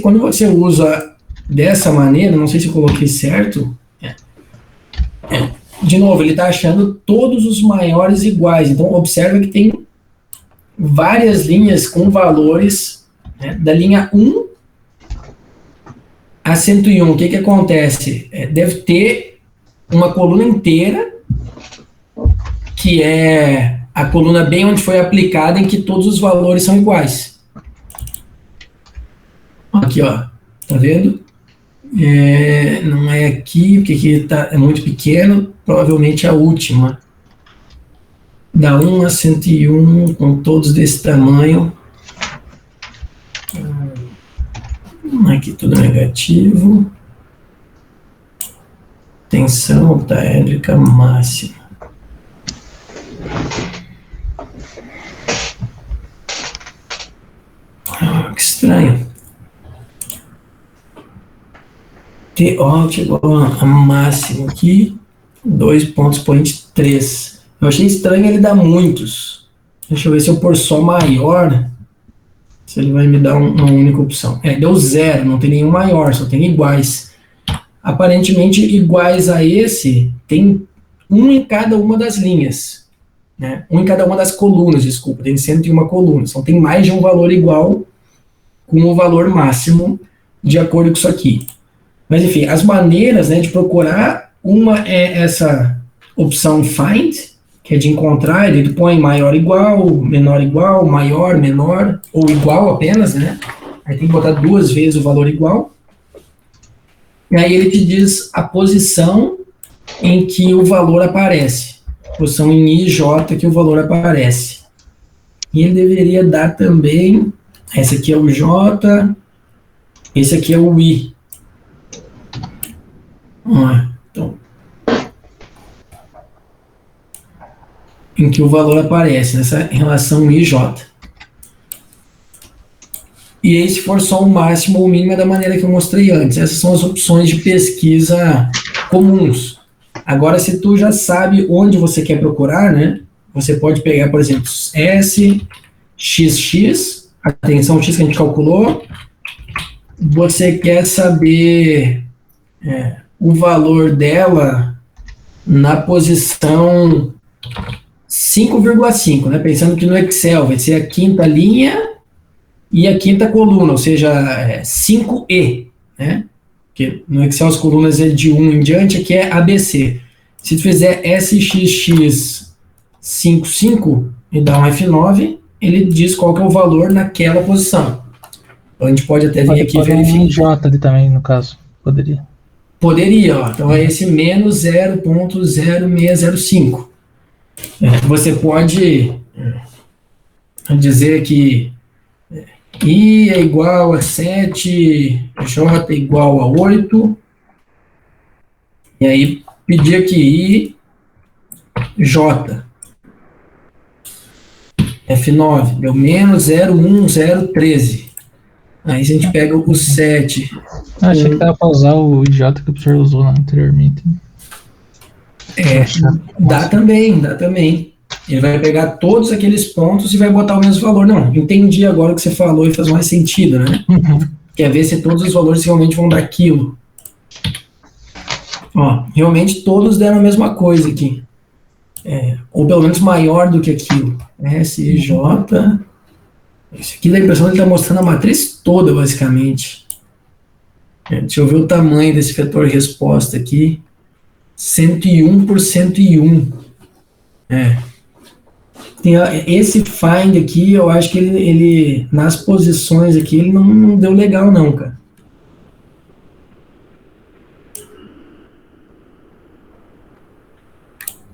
quando você usa dessa maneira, não sei se eu coloquei certo, de novo, ele está achando todos os maiores iguais. Então, observa que tem várias linhas com valores, né, da linha 1 a 101. O que acontece? Deve ter uma coluna inteira, que é a coluna bem onde foi aplicada, em que todos os valores são iguais. Aqui, ó, tá vendo? Não é aqui, porque aqui é muito pequeno, provavelmente a última. Da 1 a 101, com todos desse tamanho. Aqui tudo negativo. Tensão octaédrica máxima. Que estranho. Chegou a máximo aqui, 2.3. Eu achei estranho ele dar muitos. Deixa eu ver se eu pôr só maior, se ele vai me dar uma única opção. Deu 0, não tem nenhum maior, só tem iguais. Aparentemente, iguais a esse, tem um em cada uma das linhas. Né? Um em cada uma das colunas, desculpa, tem 101 colunas. Então tem mais de um valor igual com o valor máximo, de acordo com isso aqui. Mas, enfim, as maneiras, né, de procurar, uma é essa opção find, que é de encontrar, ele põe maior igual, maior, menor, ou igual apenas, né? Aí tem que botar 2 vezes o valor igual. E aí ele te diz a posição em que o valor aparece. Posição em IJ que o valor aparece. E ele deveria dar também Esse aqui é o J, esse aqui é o I. Então, em que o valor aparece nessa relação I e J. E aí, se for só o máximo ou o mínimo, é da maneira que eu mostrei antes. Essas são as opções de pesquisa comuns. Agora, se tu já sabe onde você quer procurar, né? Você pode pegar, por exemplo, S, XX, a tensão X que a gente calculou. Você quer saber o valor dela na posição 5,5, né? Pensando que no Excel vai ser a quinta linha e a quinta coluna, ou seja, 5E, né? Porque no Excel as colunas é de 1 em diante, aqui é ABC. Se tu fizer SXX55 e dá um F9, ele diz qual que é o valor naquela posição. Então a gente pode até vir aqui e verificar. Um J ali também, no caso, poderia. Poderia, ó. Então é esse menos 0,0605. Você pode dizer que I é igual a 7, J é igual a 8, e aí pedir aqui I, J, F9, deu menos 0,1013. Aí se a gente pega o 7... achei que dava para usar o J que o professor usou anteriormente. Dá também. Ele vai pegar todos aqueles pontos e vai botar o mesmo valor. Não, entendi agora o que você falou e faz mais sentido, né? Quer ver se todos os valores realmente vão dar aquilo. Ó, realmente todos deram a mesma coisa aqui. Ou pelo menos maior do que aquilo. S, J... Isso aqui dá a impressão que ele está mostrando a matriz toda, basicamente. Deixa eu ver o tamanho desse vetor resposta aqui. 101 por 101. Esse find aqui, eu acho que ele nas posições aqui, ele não deu legal não, cara.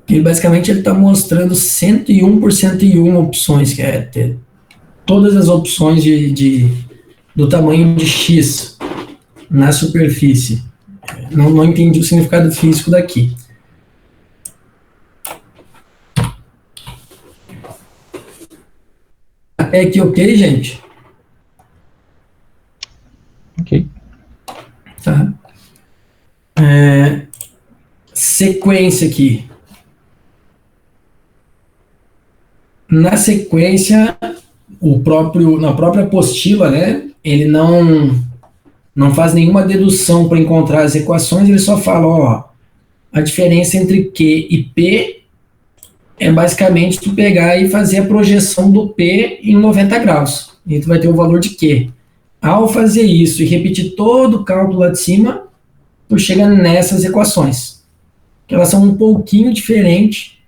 Ele basicamente está mostrando 101 por 101 opções, que é ter todas as opções do tamanho de X na superfície. Não entendi o significado físico daqui. Até aqui ok, gente? Ok. Tá. Sequência aqui. Na sequência, na própria apostila, né, ele não faz nenhuma dedução para encontrar as equações, ele só fala, ó, a diferença entre Q e P é basicamente tu pegar e fazer a projeção do P em 90 graus. E tu vai ter o valor de Q. Ao fazer isso e repetir todo o cálculo lá de cima, tu chega nessas equações. Que elas são um pouquinho diferentes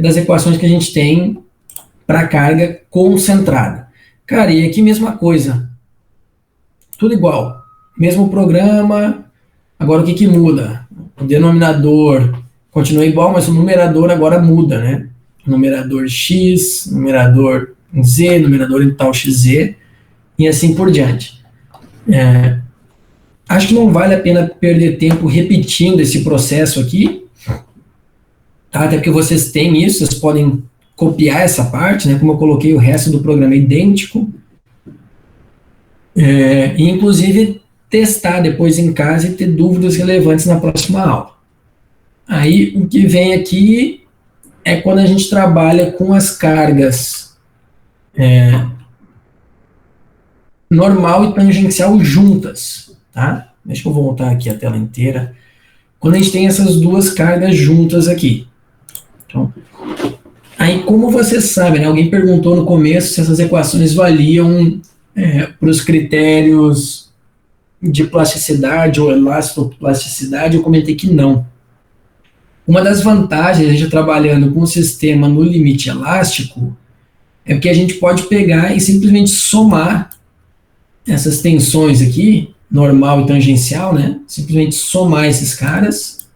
das equações que a gente tem para carga concentrada. Cara, e aqui mesma coisa. Tudo igual. Mesmo programa. Agora o que muda? O denominador continua igual, mas o numerador agora muda, né? Numerador X, numerador Z, numerador em tal XZ, e assim por diante. Acho que não vale a pena perder tempo repetindo esse processo aqui, tá? Até porque vocês têm isso, vocês podem copiar essa parte, né? Como eu coloquei, o resto do programa é idêntico. E inclusive testar depois em casa e ter dúvidas relevantes na próxima aula. Aí o que vem aqui é quando a gente trabalha com as cargas normal e tangencial juntas, tá? Deixa eu voltar aqui a tela inteira. Quando a gente tem essas duas cargas juntas aqui. Então, aí como você sabe, né? Alguém perguntou no começo se essas equações valiam para os critérios de plasticidade ou elastoplasticidade, eu comentei que não. Uma das vantagens de a gente trabalhando com o sistema no limite elástico é porque a gente pode pegar e simplesmente somar essas tensões aqui, normal e tangencial, né? Simplesmente somar esses caras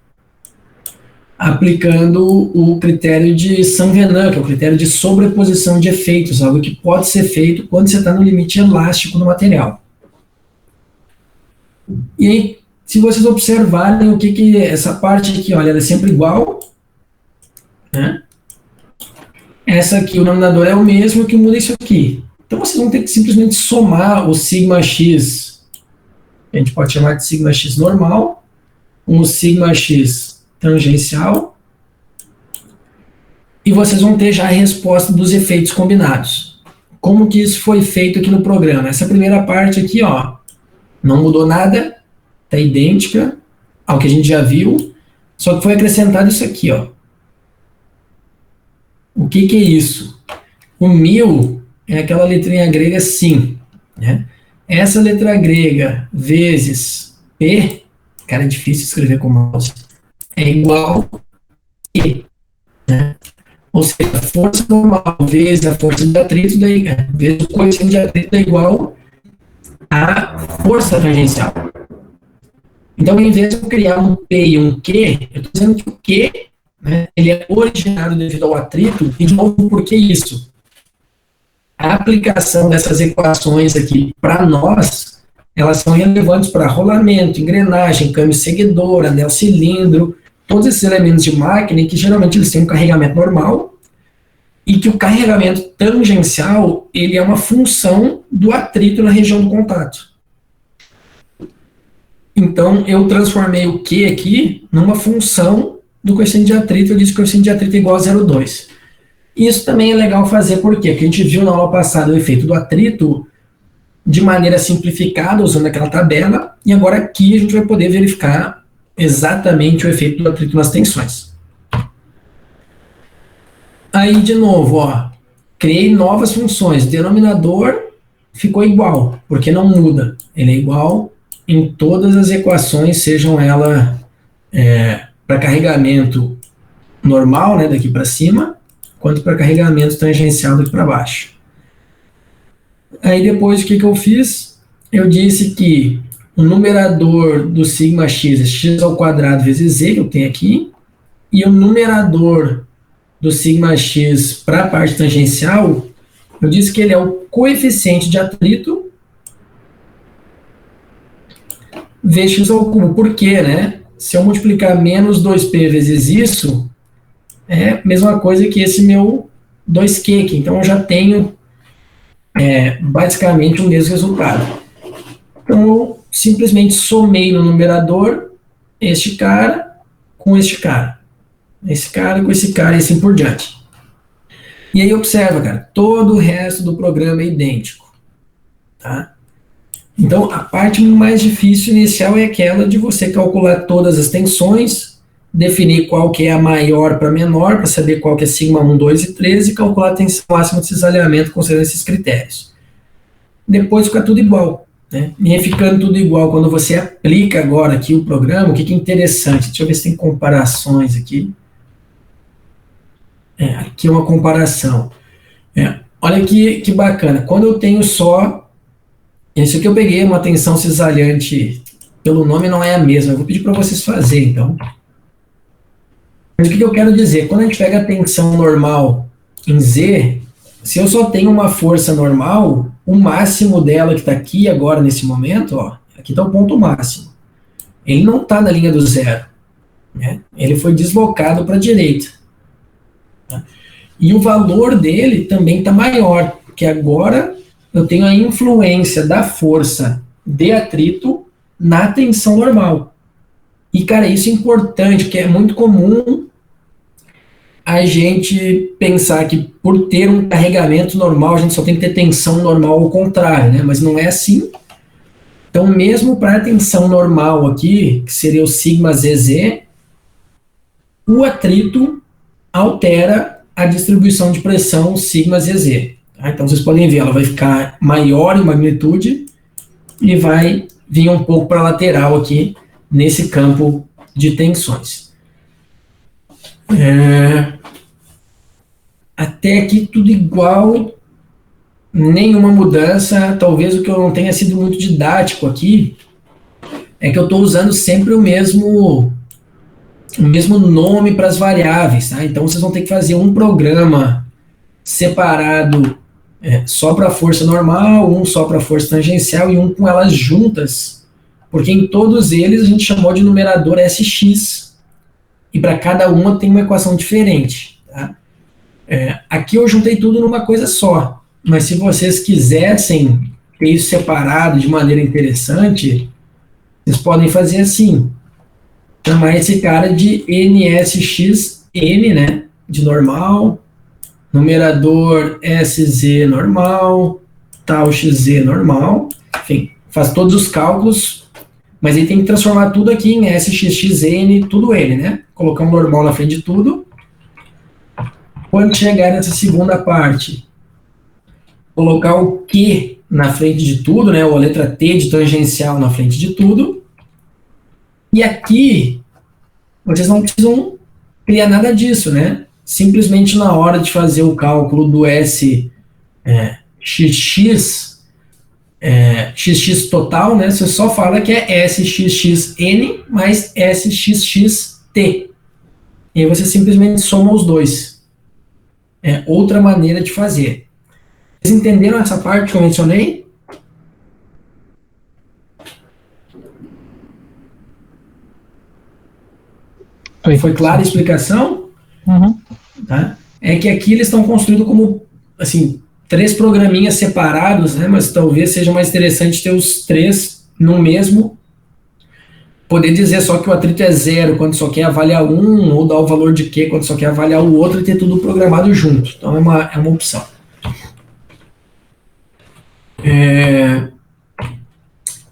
aplicando o critério de Saint-Venant, que é o critério de sobreposição de efeitos, algo que pode ser feito quando você está no limite elástico do material. E aí, se vocês observarem o que essa parte aqui, olha, ela é sempre igual, né? Essa aqui, o denominador é o mesmo, que muda isso aqui. Então vocês vão ter que simplesmente somar o sigma x, a gente pode chamar de sigma x normal, com o sigma x tangencial, e vocês vão ter já a resposta dos efeitos combinados. Como que isso foi feito aqui no programa? Essa primeira parte aqui, ó, não mudou nada, está idêntica ao que a gente já viu, só que foi acrescentado isso aqui, ó. O que é isso? O μ é aquela letrinha grega sim, né? Essa letra grega vezes P, cara, é difícil escrever com mouse, é igual a E, né? Ou seja, a força normal vezes a força de atrito, vezes o coeficiente de atrito é igual à força tangencial. Então, em vez de eu criar um P e um Q, eu estou dizendo que o Q, né, ele é originado devido ao atrito, e de novo, por que isso? A aplicação dessas equações aqui, para nós, elas são relevantes para rolamento, engrenagem, câmbio seguidor, anel cilindro, todos esses elementos de máquina que geralmente eles têm um carregamento normal, e que o carregamento tangencial, ele é uma função do atrito na região do contato. Então, eu transformei o Q aqui numa função do coeficiente de atrito, eu disse que o coeficiente de atrito é igual a 0,2. Isso também é legal fazer, por quê? Porque a gente viu na aula passada o efeito do atrito de maneira simplificada, usando aquela tabela, e agora aqui a gente vai poder verificar exatamente o efeito do atrito nas tensões. Aí, de novo, ó, criei novas funções, denominador ficou igual, porque não muda, ele é igual em todas as equações, sejam elas para carregamento normal, né, daqui para cima, quanto para carregamento tangencial daqui para baixo. Aí depois o que eu fiz? Eu disse que o numerador do sigma x é x ao quadrado vezes z, que eu tenho aqui, e o numerador do sigma x para a parte tangencial, eu disse que ele é o coeficiente de atrito vezes x ao cubo. Por quê, né? Se eu multiplicar menos 2p vezes isso, é a mesma coisa que esse meu 2q aqui. Então, eu já tenho basicamente o mesmo resultado. Então, eu simplesmente somei no numerador este cara com este cara. Esse cara com esse cara e assim por diante. E aí, observa, cara, todo o resto do programa é idêntico. Tá? Então, a parte mais difícil inicial é aquela de você calcular todas as tensões, definir qual que é a maior para menor, para saber qual que é sigma 1, 2 e 3, e calcular a tensão máxima de cisalhamento considerando esses critérios. Depois fica tudo igual. Né? E ficando tudo igual, quando você aplica agora aqui o programa, o que é interessante? Deixa eu ver se tem comparações aqui. Aqui é uma comparação. Olha que bacana. Quando eu tenho só... Isso aqui eu peguei uma tensão cisalhante, pelo nome não é a mesma. Eu vou pedir para vocês fazerem, então. Mas o que eu quero dizer? Quando a gente pega a tensão normal em Z, se eu só tenho uma força normal, o máximo dela que está aqui agora, nesse momento, ó, aqui está o ponto máximo. Ele não está na linha do zero. Né? Ele foi deslocado para a direita. Tá? E o valor dele também está maior, porque agora eu tenho a influência da força de atrito na tensão normal. E, cara, isso é importante, porque é muito comum a gente pensar que por ter um carregamento normal, a gente só tem que ter tensão normal ao contrário, né? Mas não é assim. Então, mesmo para a tensão normal aqui, que seria o sigma ZZ, o atrito altera a distribuição de pressão sigma ZZ. Tá? Então, vocês podem ver, ela vai ficar maior em magnitude e vai vir um pouco para a lateral aqui, nesse campo de tensões. Até aqui tudo igual, nenhuma mudança. Talvez o que eu não tenha sido muito didático aqui é que eu estou usando sempre o mesmo nome para as variáveis, tá? Então vocês vão ter que fazer um programa separado só para força normal, um só para força tangencial e um com elas juntas, porque em todos eles a gente chamou de numerador SX, e para cada uma tem uma equação diferente, tá? Aqui eu juntei tudo numa coisa só, mas se vocês quisessem ter isso separado de maneira interessante, vocês podem fazer assim, chamar esse cara de NSXN, né, de normal, numerador SZ normal, tal XZ normal, enfim, faz todos os cálculos, mas aí tem que transformar tudo aqui em SXXN, tudo N, né, colocar um normal na frente de tudo. Quando chegar nessa segunda parte, colocar o Q na frente de tudo, né, ou a letra T de tangencial na frente de tudo. E aqui, vocês não precisam criar nada disso, né? Simplesmente na hora de fazer o cálculo do SXX, XX total, né, você só fala que é SXXN mais SXXT. E aí você simplesmente soma os dois. É outra maneira de fazer. Vocês entenderam essa parte que eu mencionei? Foi clara a explicação? Uhum. Tá? É que aqui eles estão construídos como, assim, 3 programinhas separados, né? Mas talvez seja mais interessante ter os 3 no mesmo. Poder dizer só que o atrito é 0 quando só quer avaliar um, ou dar o valor de Q quando só quer avaliar o outro, e ter tudo programado junto. Então é uma opção.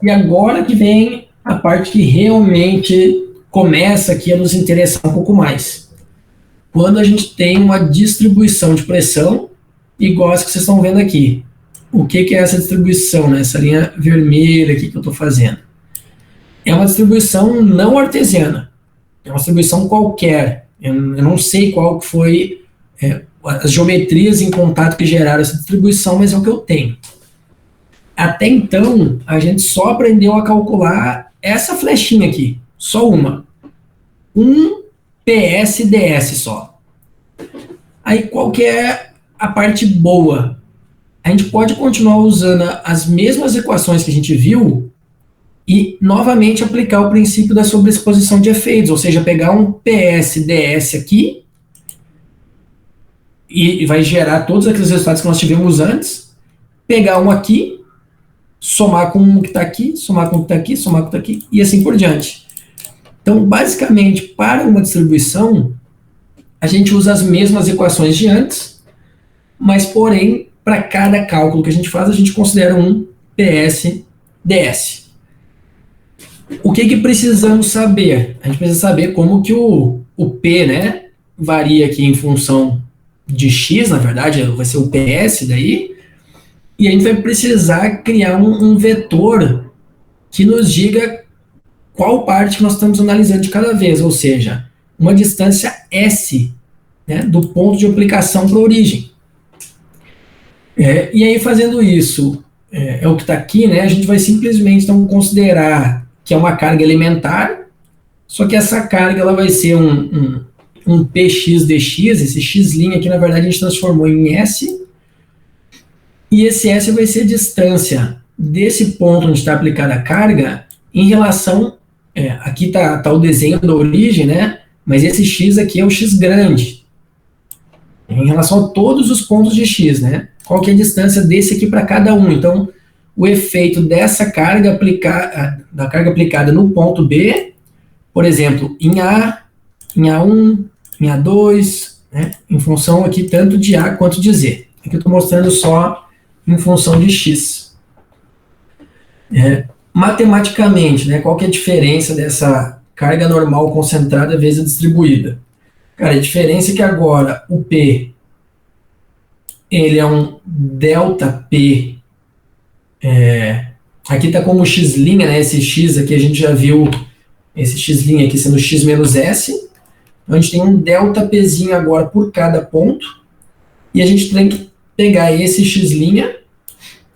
E agora que vem a parte que realmente começa aqui a nos interessar um pouco mais. Quando a gente tem uma distribuição de pressão, igual essa que vocês estão vendo aqui. O que é essa distribuição, né? Essa linha vermelha aqui que eu estou fazendo? É uma distribuição não artesiana. É uma distribuição qualquer. Eu não sei qual que foi as geometrias em contato que geraram essa distribuição, mas é o que eu tenho. Até então, a gente só aprendeu a calcular essa flechinha aqui. Só uma. Um PSDS só. Aí qual que é a parte boa? A gente pode continuar usando as mesmas equações que a gente viu e novamente aplicar o princípio da sobreexposição de efeitos, ou seja, pegar um PSDS aqui e vai gerar todos aqueles resultados que nós tivemos antes, pegar um aqui, somar com um que está aqui, somar com o que está aqui, somar com o que está aqui, e assim por diante. Então, basicamente, para uma distribuição, a gente usa as mesmas equações de antes, mas, porém, para cada cálculo que a gente faz, a gente considera um PSDS. O que precisamos saber? A gente precisa saber como que o P, né, varia aqui em função de X, na verdade, vai ser o PS daí, e a gente vai precisar criar um vetor que nos diga qual parte que nós estamos analisando de cada vez, ou seja, uma distância S, né, do ponto de aplicação para a origem. E aí, fazendo isso, é o que está aqui, né, a gente vai simplesmente então, considerar que é uma carga elementar, só que essa carga ela vai ser um PXdx, esse x' aqui, na verdade, a gente transformou em S, e esse S vai ser a distância desse ponto onde está aplicada a carga em relação, aqui está o desenho da origem, né, mas esse x aqui é o x grande, em relação a todos os pontos de x, né, qual que é a distância desse aqui para cada um. Então, o efeito dessa carga da carga aplicada no ponto B, por exemplo, em A, em A1, em A2, né, em função aqui tanto de A quanto de Z. Aqui eu estou mostrando só em função de X. Matematicamente, né, qual que é a diferença dessa carga normal concentrada vezes a distribuída? Cara, a diferença é que agora o P, ele é um ΔP, aqui está como x', né, esse x aqui a gente já viu, esse x' aqui sendo x menos S, então a gente tem um ΔPzinho agora por cada ponto, e a gente tem que pegar esse x'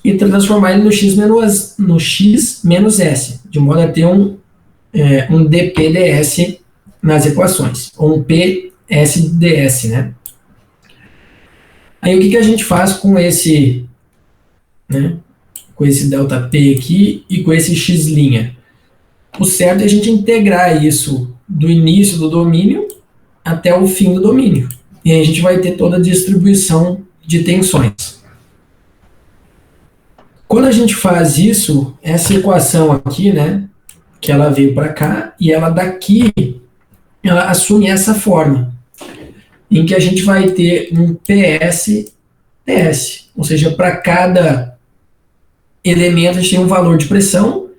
e transformar ele no x menos S, de modo a ter um dPdS nas equações, ou um PSDS, né? Aí o que a gente faz com esse, né, com esse ΔP aqui e com esse x'? O certo é a gente integrar isso do início do domínio até o fim do domínio. E aí a gente vai ter toda a distribuição de tensões. Quando a gente faz isso, essa equação aqui, né, que ela veio para cá, e ela daqui, ela assume essa forma, em que a gente vai ter um PS, ou seja, para cada elemento a gente tem um valor de pressão,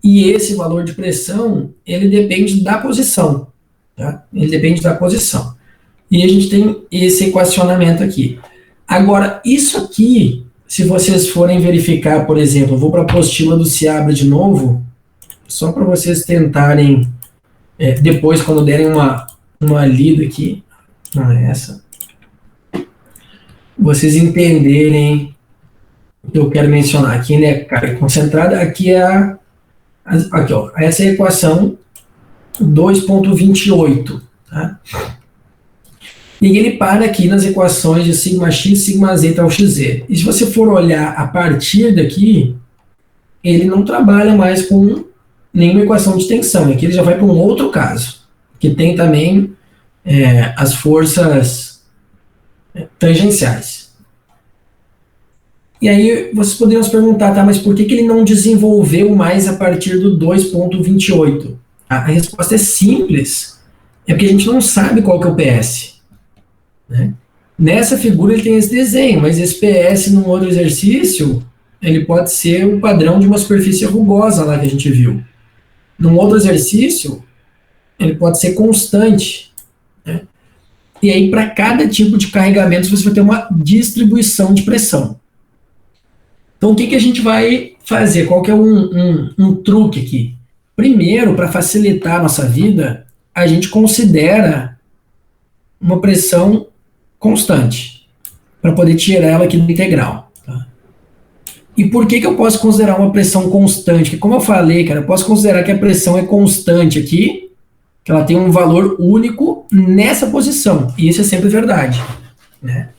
e esse valor de pressão, ele depende da posição, tá? Ele depende da posição. E a gente tem esse equacionamento aqui. Agora, isso aqui, se vocês forem verificar, por exemplo, eu vou para a apostila do Seabra de novo, só para vocês tentarem, depois, quando derem uma lida aqui, não é essa, vocês entenderem o que eu quero mencionar. Aqui, né, carga concentrada, aqui é aqui, ó, essa é a equação 2.28, tá? E ele para aqui nas equações de σx, σz tal xz. E se você for olhar a partir daqui, ele não trabalha mais com nenhuma equação de tensão. Aqui ele já vai para um outro caso, que tem também as forças tangenciais. E aí vocês poderiam se perguntar, tá, mas por que ele não desenvolveu mais a partir do 2.28? A resposta é simples, é porque a gente não sabe qual que é o PS. Né? Nessa figura ele tem esse desenho, mas esse PS num outro exercício, ele pode ser o padrão de uma superfície rugosa lá que a gente viu. Num outro exercício, ele pode ser constante. Né? E aí, para cada tipo de carregamento, você vai ter uma distribuição de pressão. Então, o que a gente vai fazer? Qual que é um truque aqui? Primeiro, para facilitar a nossa vida, a gente considera uma pressão constante, para poder tirar ela aqui do integral. Tá? E por que eu posso considerar uma pressão constante? Porque, como eu falei, cara, eu posso considerar que a pressão é constante aqui, que ela tem um valor único nessa posição, e isso é sempre verdade. Né?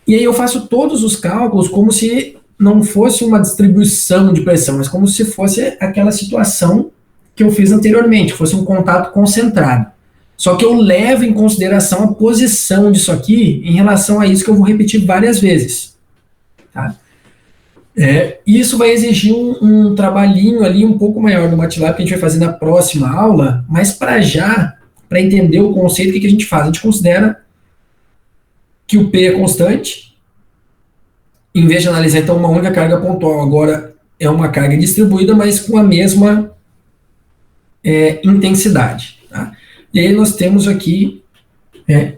E aí eu faço todos os cálculos como se não fosse uma distribuição de pressão, mas como se fosse aquela situação que eu fiz anteriormente, fosse um contato concentrado. Só que eu levo em consideração a posição disso aqui em relação a isso que eu vou repetir várias vezes. Tá? Isso vai exigir um trabalhinho ali um pouco maior no MATLAB que a gente vai fazer na próxima aula, mas para entender o conceito, o que a gente faz? A gente considera que o P é constante, em vez de analisar então uma única carga pontual, agora é uma carga distribuída, mas com a mesma intensidade. Tá? E aí nós temos aqui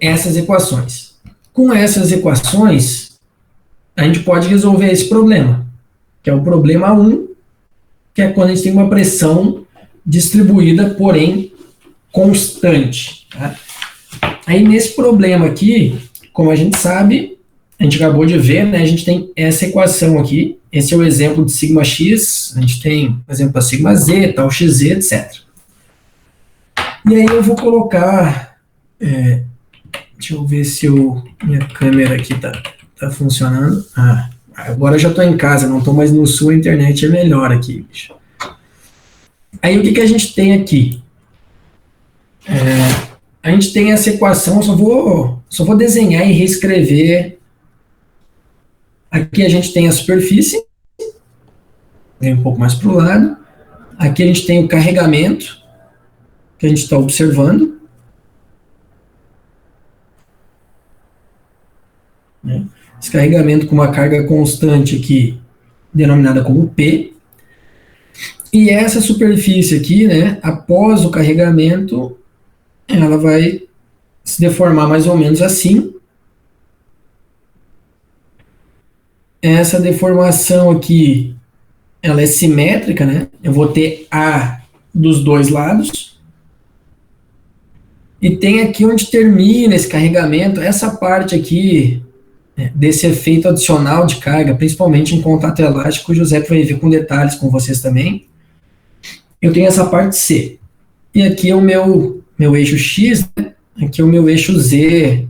essas equações. Com essas equações, a gente pode resolver esse problema, que é o problema 1, que é quando a gente tem uma pressão distribuída, porém constante. Tá? Aí nesse problema aqui, como a gente sabe, a gente acabou de ver, né, a gente tem essa equação aqui, esse é o exemplo de σx, a gente tem, por exemplo, a σz, tal xz, etc. E aí eu vou colocar, deixa eu ver se minha câmera aqui tá funcionando. Agora eu já estou em casa, não estou mais no sul, a internet é melhor aqui, bicho. Aí o que a gente tem aqui? A gente tem essa equação, eu só vou desenhar e reescrever. Aqui a gente tem a superfície, vem um pouco mais para o lado. Aqui a gente tem o carregamento, que a gente está observando. Esse carregamento com uma carga constante aqui, denominada como P. E essa superfície aqui, né, após o carregamento, ela vai se deformar mais ou menos assim. Essa deformação aqui, ela é simétrica, né? Eu vou ter A dos dois lados. E tem aqui onde termina esse carregamento, essa parte aqui, desse efeito adicional de carga, principalmente em contato elástico, o José vai ver com detalhes com vocês também. Eu tenho essa parte C. E aqui é o meu eixo x, né? Aqui é o meu eixo z.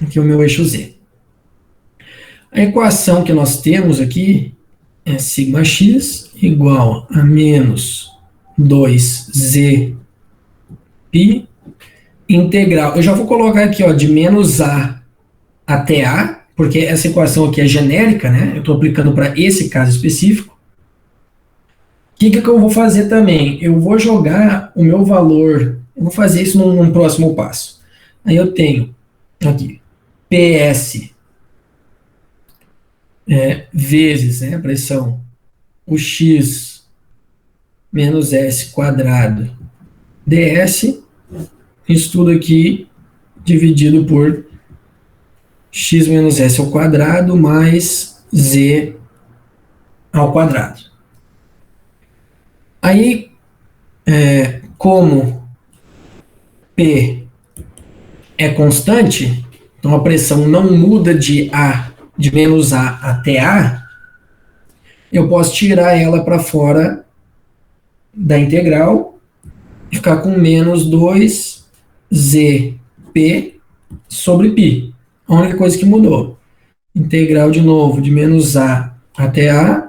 Aqui é o meu eixo z. A equação que nós temos aqui é σx igual a menos 2z π integral. Eu já vou colocar aqui, ó, de menos a até a, porque essa equação aqui é genérica, né? Eu estou aplicando para esse caso específico. O que eu vou fazer também? Eu vou jogar o meu valor, eu vou fazer isso num próximo passo. Aí eu tenho aqui, PS vezes, né, a pressão, o x menos s quadrado ds, isso tudo aqui dividido por x menos s ao quadrado mais z ao quadrado. Aí, como P é constante, então a pressão não muda de menos A até A, eu posso tirar ela para fora da integral e ficar com menos 2zp sobre π. A única coisa que mudou. Integral de novo de menos A até A,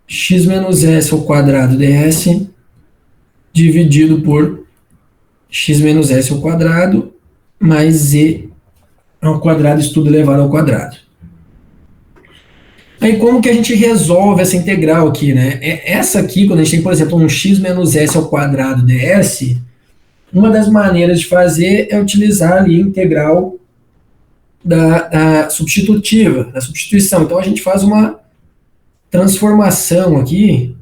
x menos s ao quadrado ds, dividido por x menos s ao quadrado, mais z ao quadrado, isso tudo elevado ao quadrado. Aí como que a gente resolve essa integral aqui, né? Essa aqui, quando a gente tem, por exemplo, um x menos s ao quadrado ds, uma das maneiras de fazer é utilizar ali a integral da substitutiva, da substituição. Então a gente faz uma transformação aqui,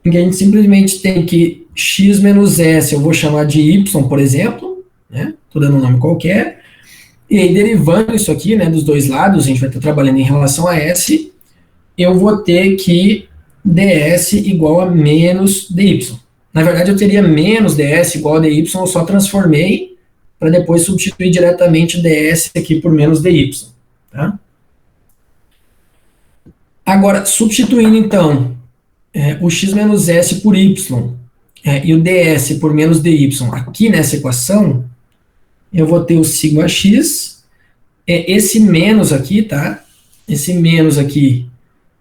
em que a gente simplesmente tem que x menos s, eu vou chamar de y, por exemplo, né? Estou dando um nome qualquer, e aí derivando isso aqui, né, dos dois lados, a gente vai estar trabalhando em relação a s, eu vou ter que ds igual a menos dy. Na verdade, eu teria menos ds igual a dy, eu só transformei para depois substituir diretamente ds aqui por menos dy. Tá? Agora, substituindo então o x menos s por y e o ds por menos dy aqui nessa equação, eu vou ter o σx, esse menos aqui, tá? Esse menos aqui,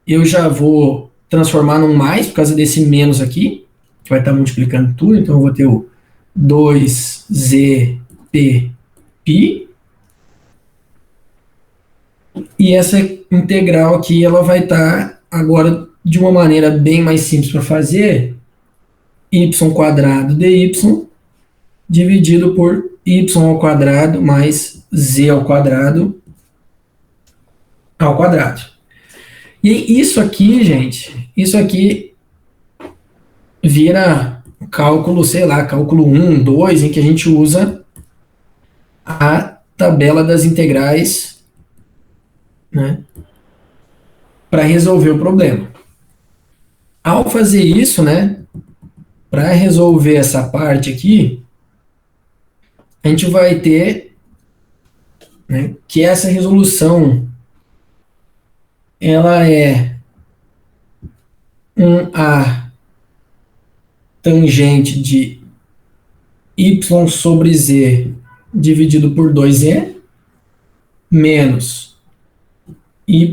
eu já vou transformar num mais, por causa desse menos aqui, que vai estar multiplicando tudo, então eu vou ter o 2zp π, e essa integral aqui, ela vai estar agora de uma maneira bem mais simples para fazer, y quadrado dy dividido por y ao quadrado mais z ao quadrado. E isso aqui, gente, isso aqui vira cálculo, sei lá, cálculo 1, 2, em que a gente usa a tabela das integrais, né, para resolver o problema. Ao fazer isso, né, para resolver essa parte aqui, a gente vai ter, né, que essa resolução ela é um A tangente de y sobre z dividido por 2e menos y,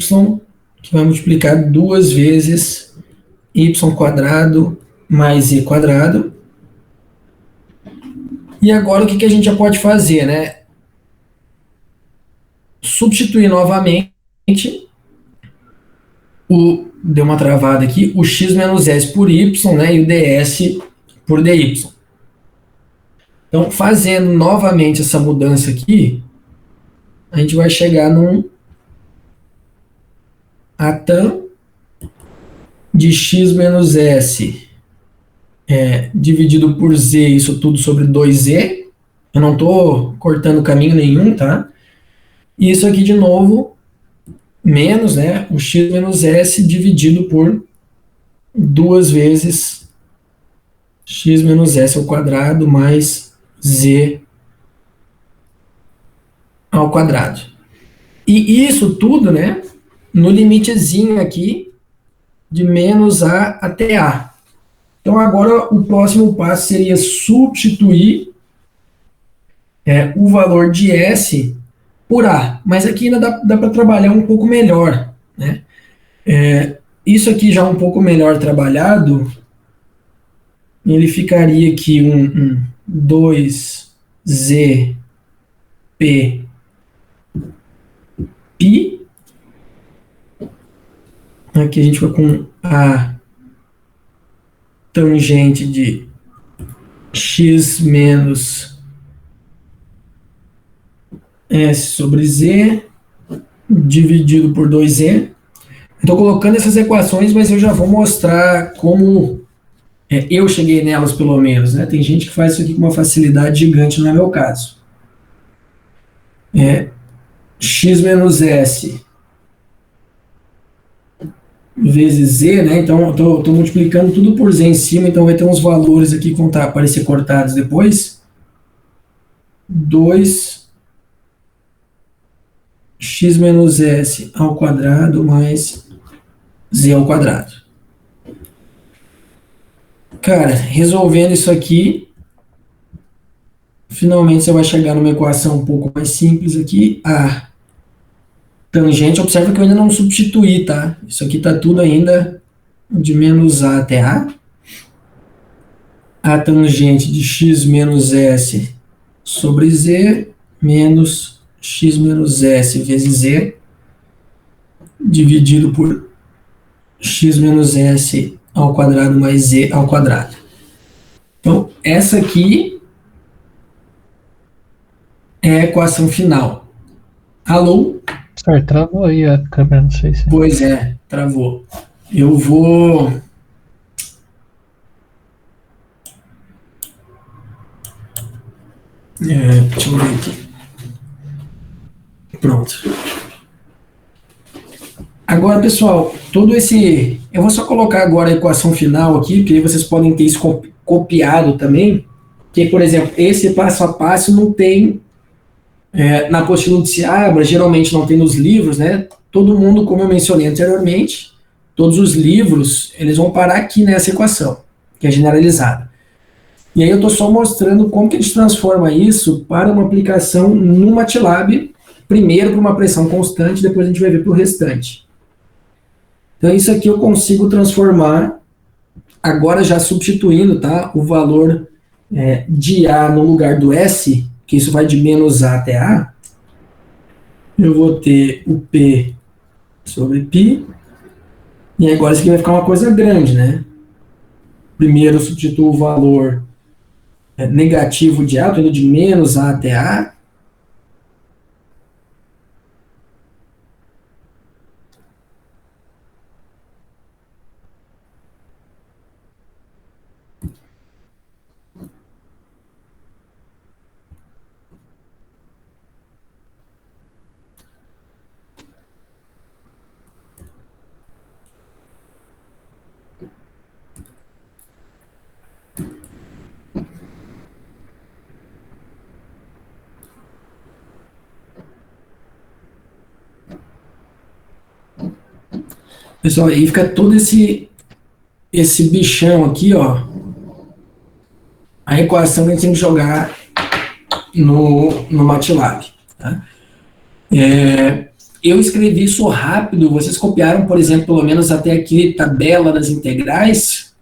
que vai multiplicar duas vezes y quadrado mais z quadrado. E agora o que a gente já pode fazer, né? Substituir novamente deu uma travada aqui, o x menos s por y, né, e o ds por dy. Então, fazendo novamente essa mudança aqui, a gente vai chegar num tan de x menos s dividido por z, isso tudo sobre 2z. Eu não estou cortando caminho nenhum, tá? E isso aqui de novo, menos, né, o x menos s dividido por duas vezes x menos s ao quadrado mais z ao quadrado. E isso tudo, né, no limitezinho aqui de menos A até A. Então, agora o próximo passo seria substituir o valor de S por A. Mas aqui ainda dá para trabalhar um pouco melhor, né? Isso aqui já um pouco melhor trabalhado, ele ficaria aqui um 2Z P π. Aqui a gente vai com a tangente de x menos s sobre z dividido por 2e. Estou colocando essas equações, mas eu já vou mostrar como eu cheguei nelas, pelo menos. Né? Tem gente que faz isso aqui com uma facilidade gigante, não é meu caso. X menos s vezes z, né? Então eu estou multiplicando tudo por z em cima, então vai ter uns valores aqui que vão aparecer cortados depois. 2x menos s ao quadrado mais z ao quadrado. Cara, resolvendo isso aqui, finalmente você vai chegar numa equação um pouco mais simples aqui. A tangente, observa que eu ainda não substituí, tá? Isso aqui tá tudo ainda de menos a até a. A tangente de x menos s sobre z menos x menos s vezes z dividido por x menos s ao quadrado mais z ao quadrado. Então, essa aqui é a equação final. Alô? Certo, travou aí a câmera, não sei se... Pois é, travou. Eu vou... deixa eu ver aqui. Pronto. Agora, pessoal, todo esse... Eu vou só colocar agora a equação final aqui, porque aí vocês podem ter isso copiado também. Que, por exemplo, esse passo a passo não tem na apostila de Seabra, geralmente não tem nos livros, né? Todo mundo, como eu mencionei anteriormente, todos os livros, eles vão parar aqui nessa equação, que é generalizada. E aí eu estou só mostrando como que a gente transforma isso para uma aplicação no MATLAB, primeiro para uma pressão constante, depois a gente vai ver para o restante. Então isso aqui eu consigo transformar, agora já substituindo, tá, o valor de A no lugar do S, que isso vai de menos A até A, eu vou ter o P sobre π, e agora isso aqui vai ficar uma coisa grande, né? Primeiro eu substituo o valor negativo de A, estou indo de menos A até A. Pessoal, aí fica todo esse bichão aqui, ó. A equação que a gente tem que jogar no MATLAB. Tá? Eu escrevi isso rápido. Vocês copiaram, por exemplo, pelo menos até aqui, tabela das integrais?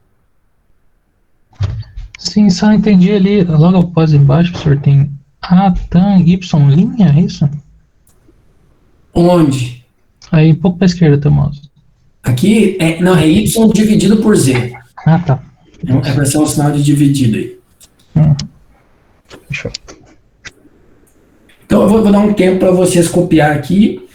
Sim, só entendi ali, logo após embaixo, professor, tem A, tan, Y, linha, é isso? Onde? Aí, um pouco para a esquerda, teu mouse. Aqui, não, é y dividido por z. Ah, tá. É para ser um sinal de dividido aí. Fechou. Então, eu vou dar um tempo para vocês copiar aqui.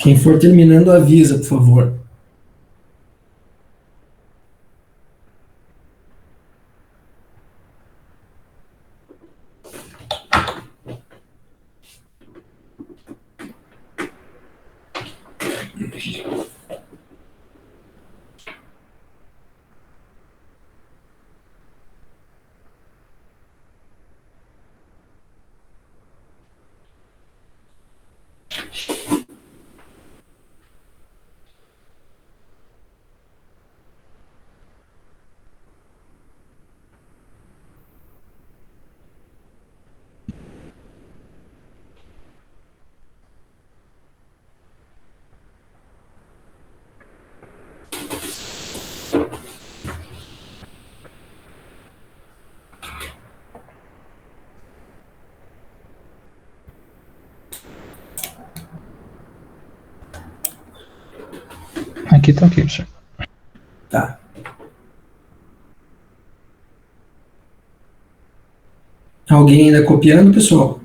Quem for terminando, avisa, por favor. Aqui tá ok, professor. Tá. Alguém ainda copiando, pessoal?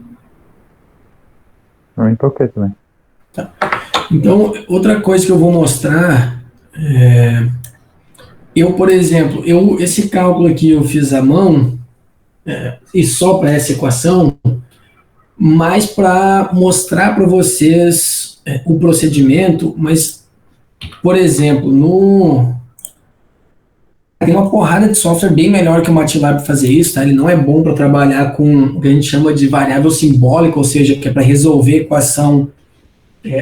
Pra mim tá ok também. Então, outra coisa que eu vou mostrar, eu, por exemplo, esse cálculo aqui eu fiz à mão, e só para essa equação, mas para mostrar para vocês o procedimento, mas, por exemplo, tem uma porrada de software bem melhor que o MATLAB para fazer isso, tá? Ele não é bom para trabalhar com o que a gente chama de variável simbólica, ou seja, que é para resolver equação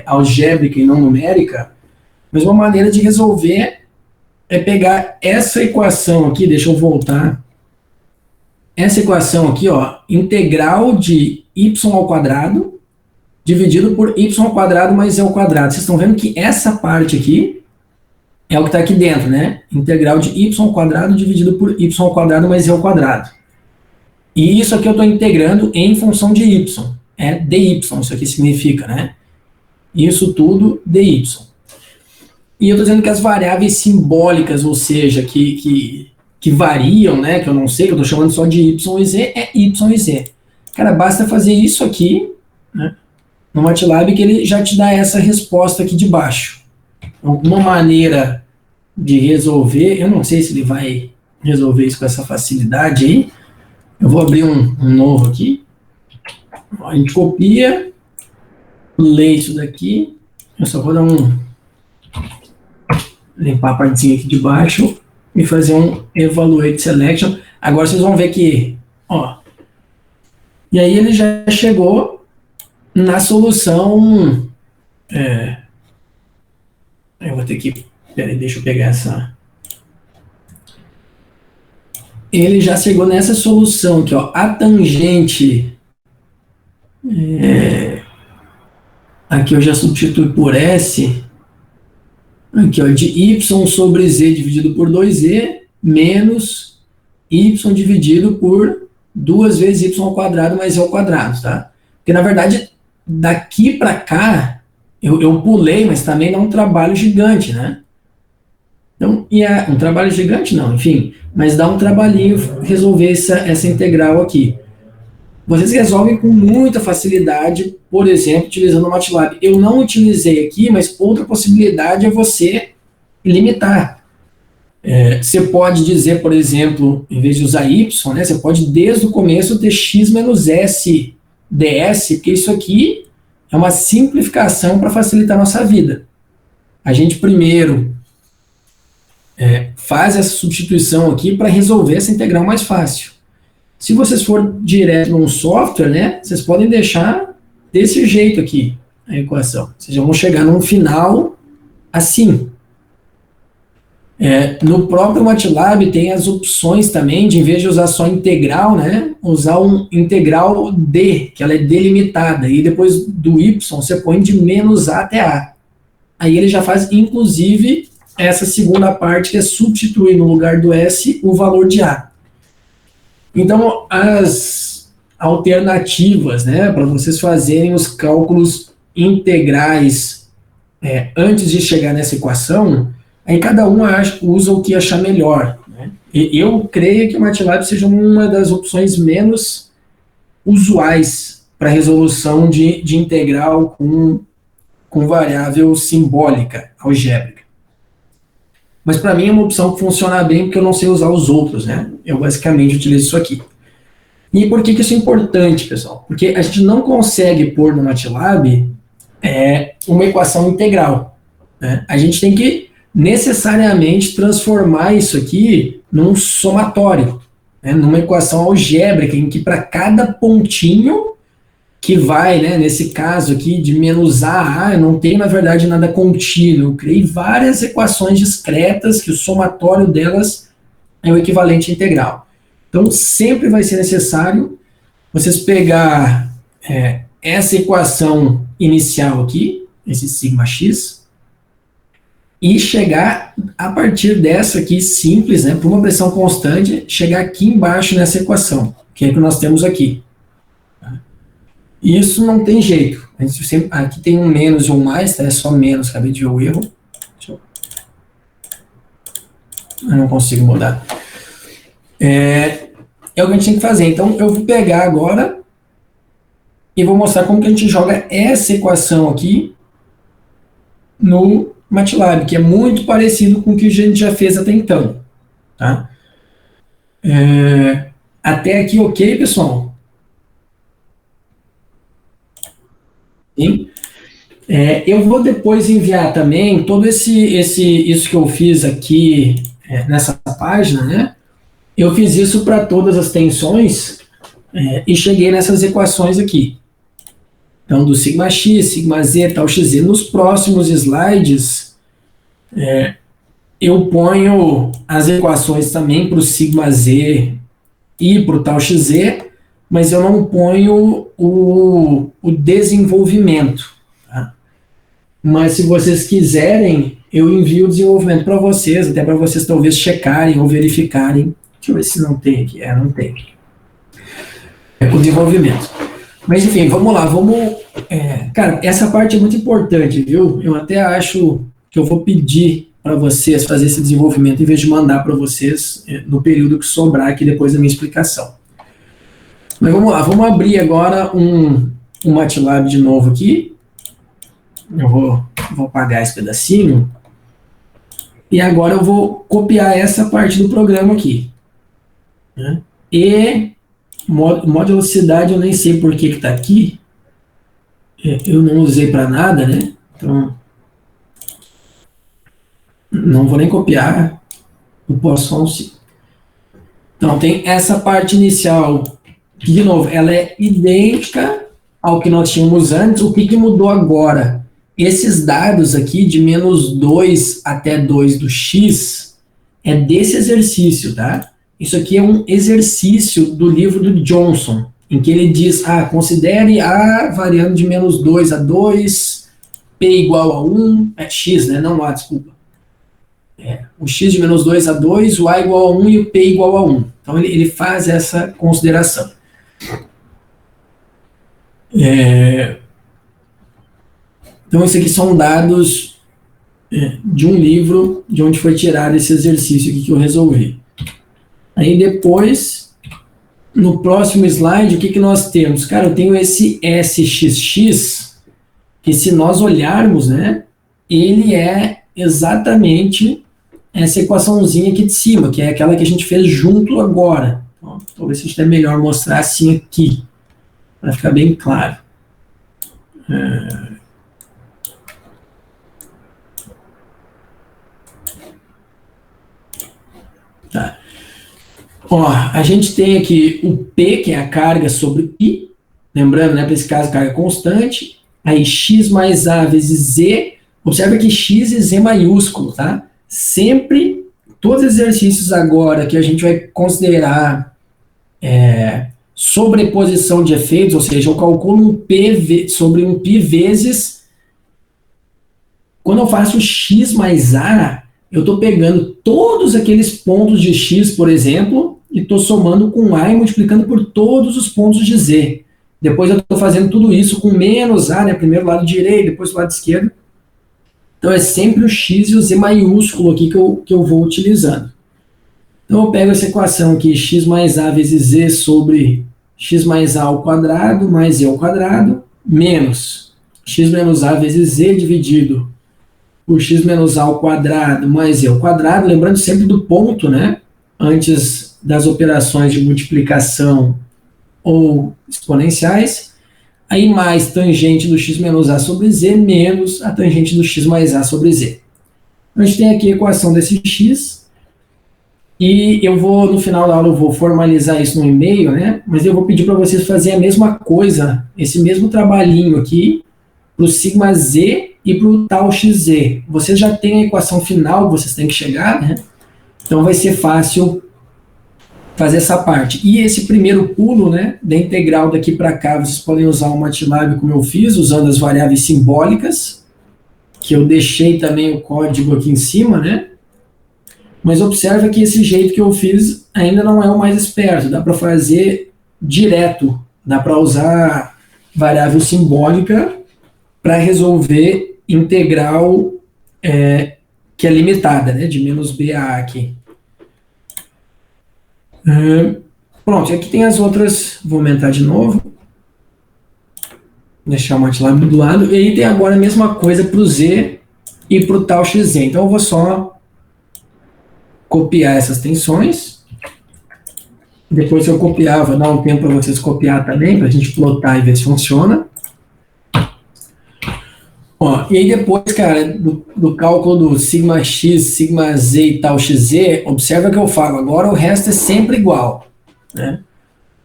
algébrica e não numérica, mas uma maneira de resolver é pegar essa equação aqui, deixa eu voltar, essa equação aqui, ó, integral de y ao quadrado dividido por y ao quadrado mais e ao quadrado. Vocês estão vendo que essa parte aqui é o que está aqui dentro, né? Integral de y ao quadrado dividido por y ao quadrado mais e ao quadrado. E isso aqui eu estou integrando em função de y. É dy, isso aqui significa, né? Isso tudo dy. E eu estou dizendo que as variáveis simbólicas, ou seja, que variam, né? Que eu não sei, que eu estou chamando só de y e z, é y e z. Cara, basta fazer isso aqui, né? No MATLAB que ele já te dá essa resposta aqui de baixo. Uma maneira de resolver, eu não sei se ele vai resolver isso com essa facilidade aí. Eu vou abrir um novo aqui. A gente copia, lê isso daqui. Eu só vou dar limpar a partezinha aqui de baixo e fazer um Evaluate Selection. Agora vocês vão ver que, ó, e aí ele já chegou na solução. Eu vou ter que, peraí, deixa eu pegar essa. Ele já chegou nessa solução aqui, ó, a tangente. Aqui eu já substituo por S. Aqui, ó, de y sobre z dividido por 2z menos y dividido por 2 vezes y ao quadrado mais z ao quadrado, tá? Porque, na verdade, daqui para cá, eu pulei, mas também dá um trabalho gigante, né? Então, um trabalho gigante não, enfim, mas dá um trabalhinho resolver essa integral aqui. Vocês resolvem com muita facilidade, por exemplo, utilizando o MATLAB. Eu não utilizei aqui, mas outra possibilidade é você limitar. Você pode dizer, por exemplo, em vez de usar y, né, você pode desde o começo ter x menos s ds, porque isso aqui é uma simplificação para facilitar a nossa vida. A gente primeiro faz essa substituição aqui para resolver essa integral mais fácil. Se vocês for direto num software, né, vocês podem deixar desse jeito aqui a equação. Vocês já vão chegar num final assim. No próprio MATLAB tem as opções também de, em vez de usar só integral, né, usar um integral d, que ela é delimitada, e depois do y você põe de menos a até a. Aí ele já faz, inclusive, essa segunda parte, que é substituir no lugar do s o valor de a. Então, as alternativas, né, para vocês fazerem os cálculos integrais antes de chegar nessa equação, aí cada um usa o que achar melhor, né? E eu creio que o MATLAB seja uma das opções menos usuais para resolução de integral com com variável simbólica, algébrica. Mas para mim é uma opção que funciona bem porque eu não sei usar os outros, né? Eu basicamente utilizo isso aqui. E por que isso é importante, pessoal? Porque a gente não consegue pôr no MATLAB uma equação integral, né? A gente tem que necessariamente transformar isso aqui num somatório, né? Numa equação algébrica em que para cada pontinho que vai, né, nesse caso aqui de menos a, eu não tenho na verdade nada contínuo, eu criei várias equações discretas que o somatório delas é o equivalente integral. Então sempre vai ser necessário vocês pegar essa equação inicial aqui, esse sigma x, e chegar a partir dessa aqui simples, né, por uma pressão constante, chegar aqui embaixo nessa equação, que é que nós temos aqui. Isso não tem jeito. A gente sempre, aqui tem um menos e um mais, tá? É só menos, acabei de ver o erro. Eu não consigo mudar. É o que a gente tem que fazer. Então, eu vou pegar agora e vou mostrar como que a gente joga essa equação aqui no MATLAB, que é muito parecido com o que a gente já fez até então. Tá? Até aqui, ok, pessoal? Sim. Eu vou depois enviar também todo isso que eu fiz aqui nessa página, né? Eu fiz isso para todas as tensões e cheguei nessas equações aqui. Então, do sigma x, sigma z, tal xz. Nos próximos slides, eu ponho as equações também para o sigma z e para o tal xz, mas eu não ponho o desenvolvimento. Tá? Mas se vocês quiserem, eu envio o desenvolvimento para vocês, até para vocês talvez checarem ou verificarem. Deixa eu ver se não tem aqui. Não tem. O desenvolvimento. Mas enfim, vamos lá. Cara, essa parte é muito importante, viu? Eu até acho que eu vou pedir para vocês fazer esse desenvolvimento em vez de mandar para vocês no período que sobrar aqui depois da minha explicação. Mas vamos lá, vamos abrir agora um MATLAB de novo aqui. Eu vou apagar esse pedacinho. E agora eu vou copiar essa parte do programa aqui. Né? E módulo cidade eu nem sei por que está aqui. Eu não usei para nada, né? Então, não vou nem copiar. Eu posso só um. Então, tem essa parte inicial. De novo, ela é idêntica ao que nós tínhamos antes. O que mudou agora? Esses dados aqui, de menos 2 até 2 do x, é desse exercício, tá? Isso aqui é um exercício do livro do Johnson, em que ele diz, considere A variando de menos 2 a 2, P igual a 1, x, né? Não A, desculpa. O x de menos 2 a 2, o A igual a 1 e o P igual a 1. Então, ele faz essa consideração. Então, esses aqui são dados de um livro de onde foi tirado esse exercício aqui que eu resolvi. Aí depois, no próximo slide, o que nós temos? Cara, eu tenho esse SXX, que se nós olharmos, né, ele é exatamente essa equaçãozinha aqui de cima, que é aquela que a gente fez junto agora. Então, talvez seja melhor mostrar assim aqui, para ficar bem claro. Tá. Ó, a gente tem aqui o P, que é a carga sobre I, lembrando, né, para esse caso, carga constante, aí x mais A vezes Z, observa que x e Z maiúsculo, tá? Sempre, todos os exercícios agora que a gente vai considerar sobreposição de efeitos, ou seja, eu calculo um P sobre um π vezes, quando eu faço x mais A, eu estou pegando todos aqueles pontos de x, por exemplo, e estou somando com A e multiplicando por todos os pontos de Z. Depois eu estou fazendo tudo isso com menos A, né, primeiro lado direito, depois o lado esquerdo. Então é sempre o x e o Z maiúsculo aqui que eu vou utilizando. Então eu pego essa equação aqui, x mais A vezes Z sobre x mais A ao quadrado, mais Z ao quadrado, menos x menos a vezes z dividido por x menos a ao quadrado mais z ao quadrado, lembrando sempre do ponto, né? Antes das operações de multiplicação ou exponenciais, aí mais tangente do x menos a sobre z menos a tangente do x mais a sobre z. A gente tem aqui a equação desse x, e eu vou, no final da aula, eu vou formalizar isso no e-mail, né? Mas eu vou pedir para vocês fazerem a mesma coisa, esse mesmo trabalhinho aqui, para o sigma z e para o tal xz. Vocês já têm a equação final, vocês têm que chegar, né? Então vai ser fácil fazer essa parte. E esse primeiro pulo, né, da integral daqui para cá, vocês podem usar o MATLAB como eu fiz, usando as variáveis simbólicas, que eu deixei também o código aqui em cima, né? Mas observa que esse jeito que eu fiz ainda não é o mais esperto, dá para fazer direto, dá para usar variável simbólica para resolver integral que é limitada, né, de menos b a aqui. Pronto, aqui tem as outras, vou aumentar de novo, deixar o MATLAB do lado, e aí tem agora a mesma coisa para o z e para o tal xz. Então eu vou só copiar essas tensões, depois que eu copiar, vou dar um tempo para vocês copiar também, para a gente plotar e ver se funciona. Ó, e aí depois, cara, do cálculo do sigma x, sigma z e tal xz, observa que eu falo, agora o resto é sempre igual, né?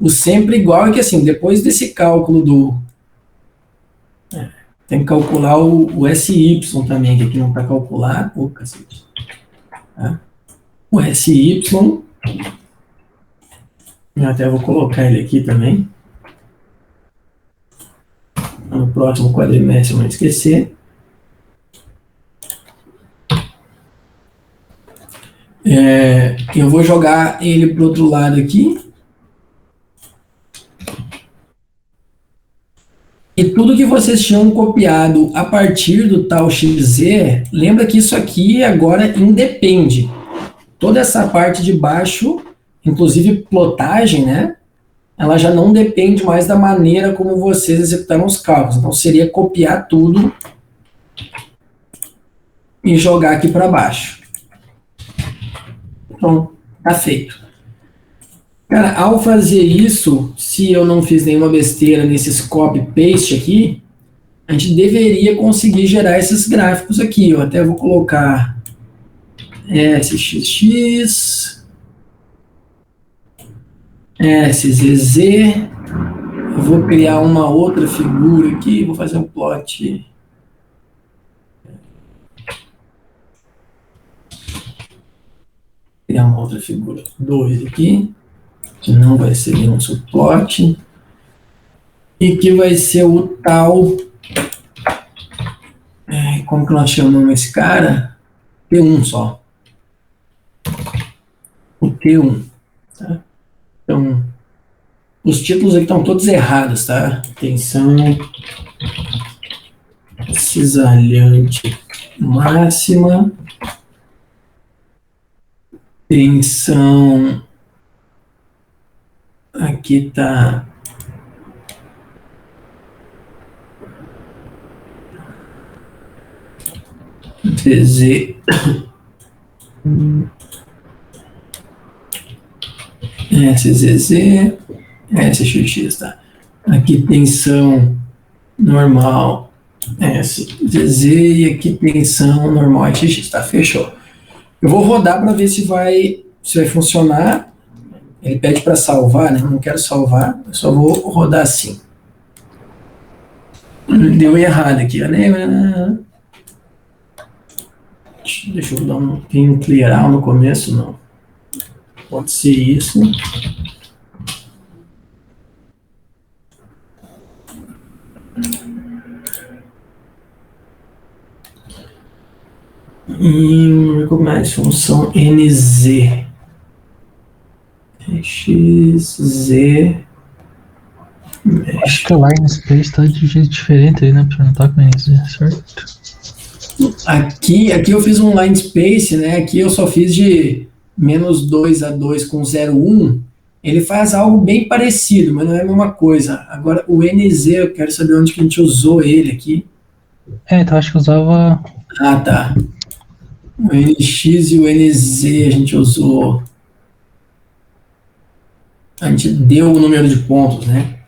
O sempre igual é que, assim, depois desse cálculo tem que calcular o SY também, que aqui não está calculado, pô, cacete. Tá? O SY, eu até vou colocar ele aqui também, no próximo quadrimestre, não esquecer. Eu vou jogar ele para o outro lado aqui. E tudo que vocês tinham copiado a partir do tal xz, lembra que isso aqui agora independe. Toda essa parte de baixo, inclusive plotagem, né? Ela já não depende mais da maneira como vocês executaram os cálculos. Então, seria copiar tudo e jogar aqui para baixo. Então, tá feito. Cara, ao fazer isso, se eu não fiz nenhuma besteira nesses copy-paste aqui, a gente deveria conseguir gerar esses gráficos aqui. Eu até vou colocar SXX... SZZ, eu vou criar uma outra figura aqui, vou fazer um plot. Criar uma outra figura 2 aqui, que não vai ser nenhum subplot, e que vai ser o tal, como que nós chamamos esse cara? T1 só. O T1, tá? Então, os títulos aqui estão todos errados, tá? Tensão cisalhante máxima, tensão, aqui tá DZ SZZ, SXX, tá? Aqui tensão normal SZZ e aqui tensão normal SX, tá? Fechou. Eu vou rodar para ver se vai funcionar. Ele pede para salvar, né? Eu não quero salvar, eu só vou rodar assim. Deu errado aqui, né? Deixa eu dar tem um clear all no começo, não. Pode ser isso. E recognize função NZ. XZ. Acho que a line space está de jeito diferente aí, né? Pra não estar com NZ, certo? Aqui eu fiz um line space, né? Aqui eu só fiz de -2 com 0,1, ele faz algo bem parecido, mas não é a mesma coisa. Agora, o NZ, eu quero saber onde que a gente usou ele aqui. Então acho que usava. Ah, tá. O NX e o NZ a gente usou. A gente deu o número de pontos, né?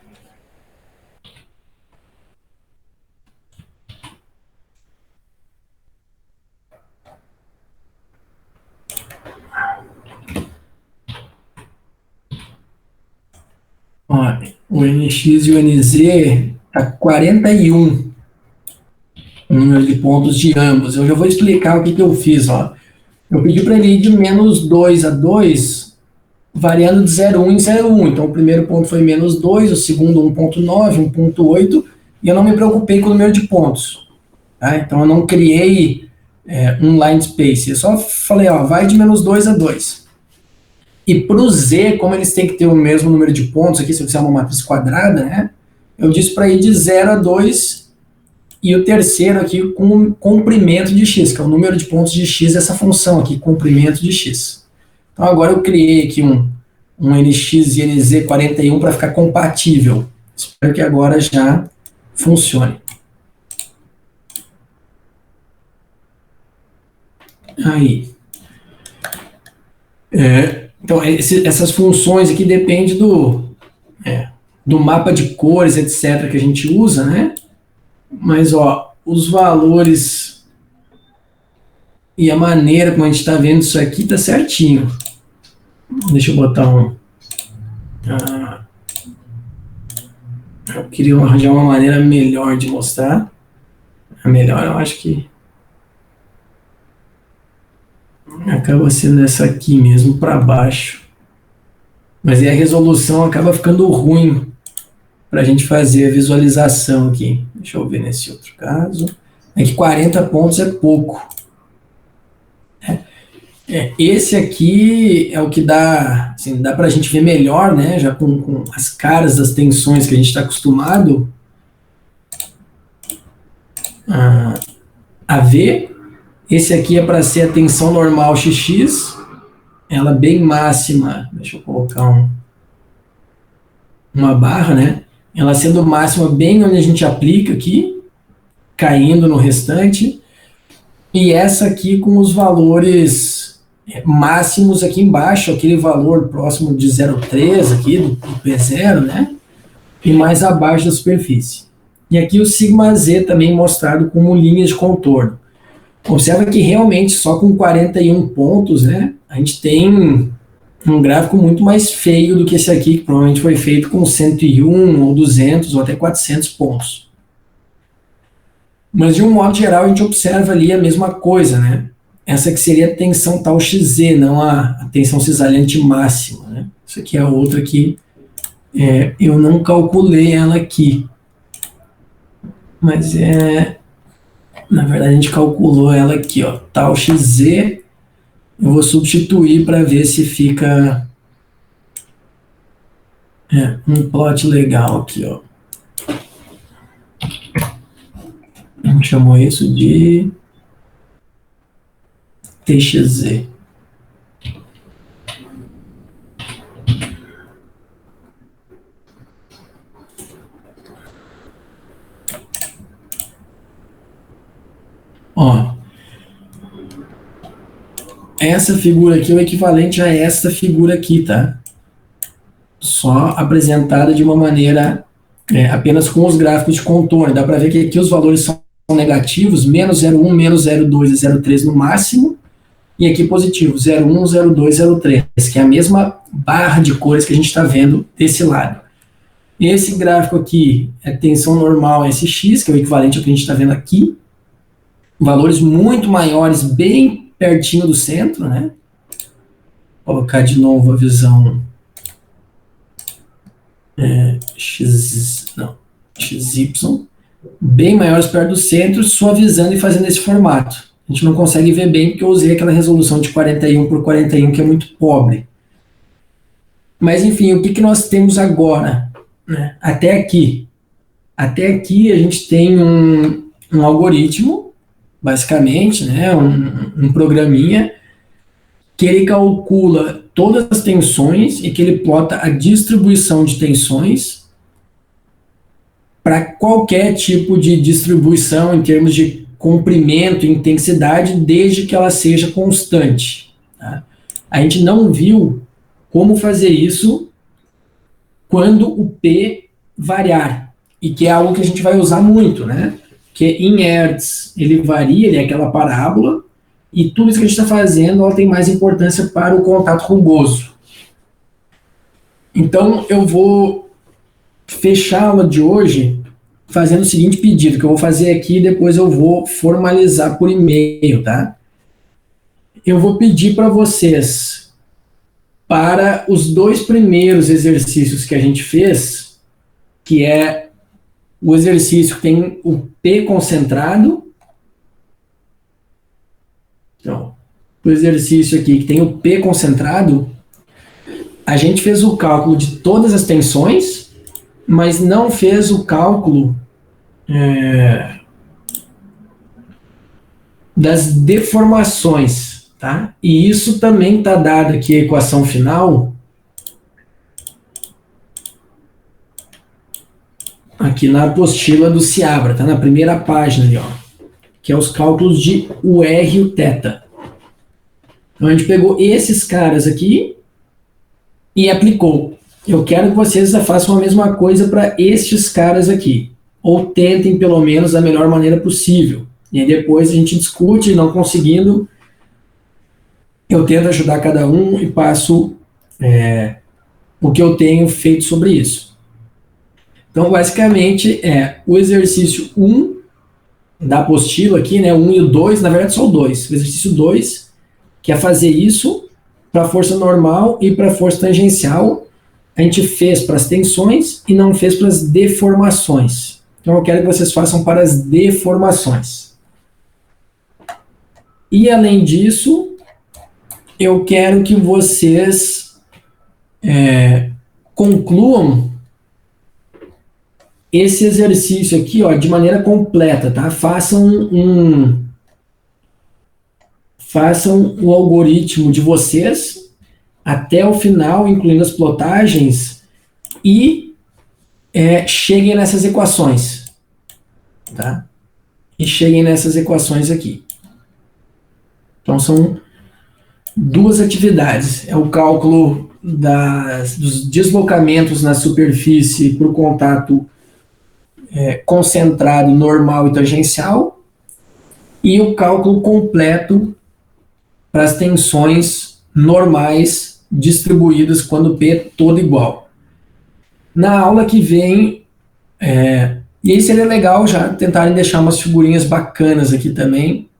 Ó, o NX e o NZ tá 41 o número de pontos de ambos. Eu já vou explicar o que eu fiz, ó. Eu pedi para ele ir de -2 a 2, variando de 0,1 em 0,1. Então, o primeiro ponto foi -2, o segundo 1,9, 1,8, e eu não me preocupei com o número de pontos. Tá? Então, eu não criei um line space. Eu só falei, ó, vai de -2 a 2. E para o Z, como eles têm que ter o mesmo número de pontos aqui, se eu fizer uma matriz quadrada, né? Eu disse para ir de 0 a 2, e o terceiro aqui com comprimento de x, que é o número de pontos de x, essa função aqui, comprimento de x. Então agora eu criei aqui um NX e NZ41 para ficar compatível. Espero que agora já funcione. Aí. Então essas funções aqui dependem do mapa de cores, etc., que a gente usa, né? Mas, ó, os valores e a maneira como a gente está vendo isso aqui está certinho. Deixa eu botar eu queria arranjar uma maneira melhor de mostrar. A melhor, eu acho que acaba sendo essa aqui mesmo, para baixo. Mas aí a resolução acaba ficando ruim para a gente fazer a visualização aqui. Deixa eu ver nesse outro caso. É que 40 pontos é pouco. Esse aqui é o que dá, assim, dá para a gente ver melhor, né? Já com as caras das tensões que a gente está acostumado a ver. Esse aqui é para ser a tensão normal XX, ela bem máxima. Deixa eu colocar uma barra, né? Ela sendo máxima bem onde a gente aplica aqui, caindo no restante. E essa aqui com os valores máximos aqui embaixo, aquele valor próximo de 0,3 aqui, do P0, né? E mais abaixo da superfície. E aqui o sigma Z também mostrado como linhas de contorno. Observa que realmente só com 41 pontos, né? A gente tem um gráfico muito mais feio do que esse aqui, que provavelmente foi feito com 101 ou 200 ou até 400 pontos. Mas de um modo geral a gente observa ali a mesma coisa, né? Essa que seria a tensão tal XZ, não a tensão cisalhante máxima, né? Isso aqui é a outra que eu não calculei ela aqui. Mas na verdade a gente calculou ela aqui, ó, tal XZ. Eu vou substituir para ver se fica um plot legal aqui, ó. A gente chamou isso de TXZ. Ó, essa figura aqui é o equivalente a esta figura aqui, tá? Só apresentada de uma maneira apenas com os gráficos de contorno. Dá para ver que aqui os valores são negativos, menos 0,1, menos 0,2 e 0,3 no máximo, e aqui positivo, 0,1, 0,2, 0,3, que é a mesma barra de cores que a gente está vendo desse lado. Esse gráfico aqui é tensão normal SX, que é o equivalente ao que a gente está vendo aqui, valores muito maiores, bem pertinho do centro, né? Vou colocar de novo a visão XY, bem maiores perto do centro, suavizando e fazendo esse formato. A gente não consegue ver bem porque eu usei aquela resolução de 41 por 41, que é muito pobre. Mas, enfim, o que nós temos agora? Né? Até aqui a gente tem um algoritmo, basicamente, né? um programinha, que ele calcula todas as tensões e que ele plota a distribuição de tensões para qualquer tipo de distribuição em termos de comprimento e intensidade, desde que ela seja constante. Tá? A gente não viu como fazer isso quando o P variar, e que é algo que a gente vai usar muito, né? Que em Hertz ele varia, ele é aquela parábola, e tudo isso que a gente está fazendo ela tem mais importância para o contato rugoso. Então eu vou fechar a aula de hoje fazendo o seguinte pedido, que eu vou fazer aqui e depois eu vou formalizar por e-mail, tá? Eu vou pedir para vocês, para os 2 primeiros exercícios que a gente fez, que é o exercício que tem o P concentrado. Então, o exercício aqui que tem o P concentrado, a gente fez o cálculo de todas as tensões, mas não fez o cálculo das deformações, tá? E isso também está dado aqui a equação final, aqui na apostila do Seabra, tá na primeira página ali, ó, que é os cálculos de UR e o θ. Então a gente pegou esses caras aqui e aplicou. Eu quero que vocês façam a mesma coisa para estes caras aqui, ou tentem pelo menos da melhor maneira possível. E aí depois a gente discute, não conseguindo, eu tento ajudar cada um e passo o que eu tenho feito sobre isso. Então, basicamente, o exercício 1 da apostila aqui, né, 1 e o 2, na verdade só o 2. O exercício 2, que é fazer isso para a força normal e para a força tangencial. A gente fez para as tensões e não fez para as deformações. Então, eu quero que vocês façam para as deformações. E, além disso, eu quero que vocês concluam esse exercício aqui, ó, de maneira completa, tá? Façam o algoritmo de vocês até o final, incluindo as plotagens, e cheguem nessas equações, tá? E cheguem nessas equações aqui. Então, são 2 atividades. É o cálculo dos deslocamentos na superfície para o contato concentrado, normal e tangencial, e o cálculo completo para as tensões normais distribuídas quando o P é todo igual. Na aula que vem, e aí seria legal já tentarem deixar umas figurinhas bacanas aqui também.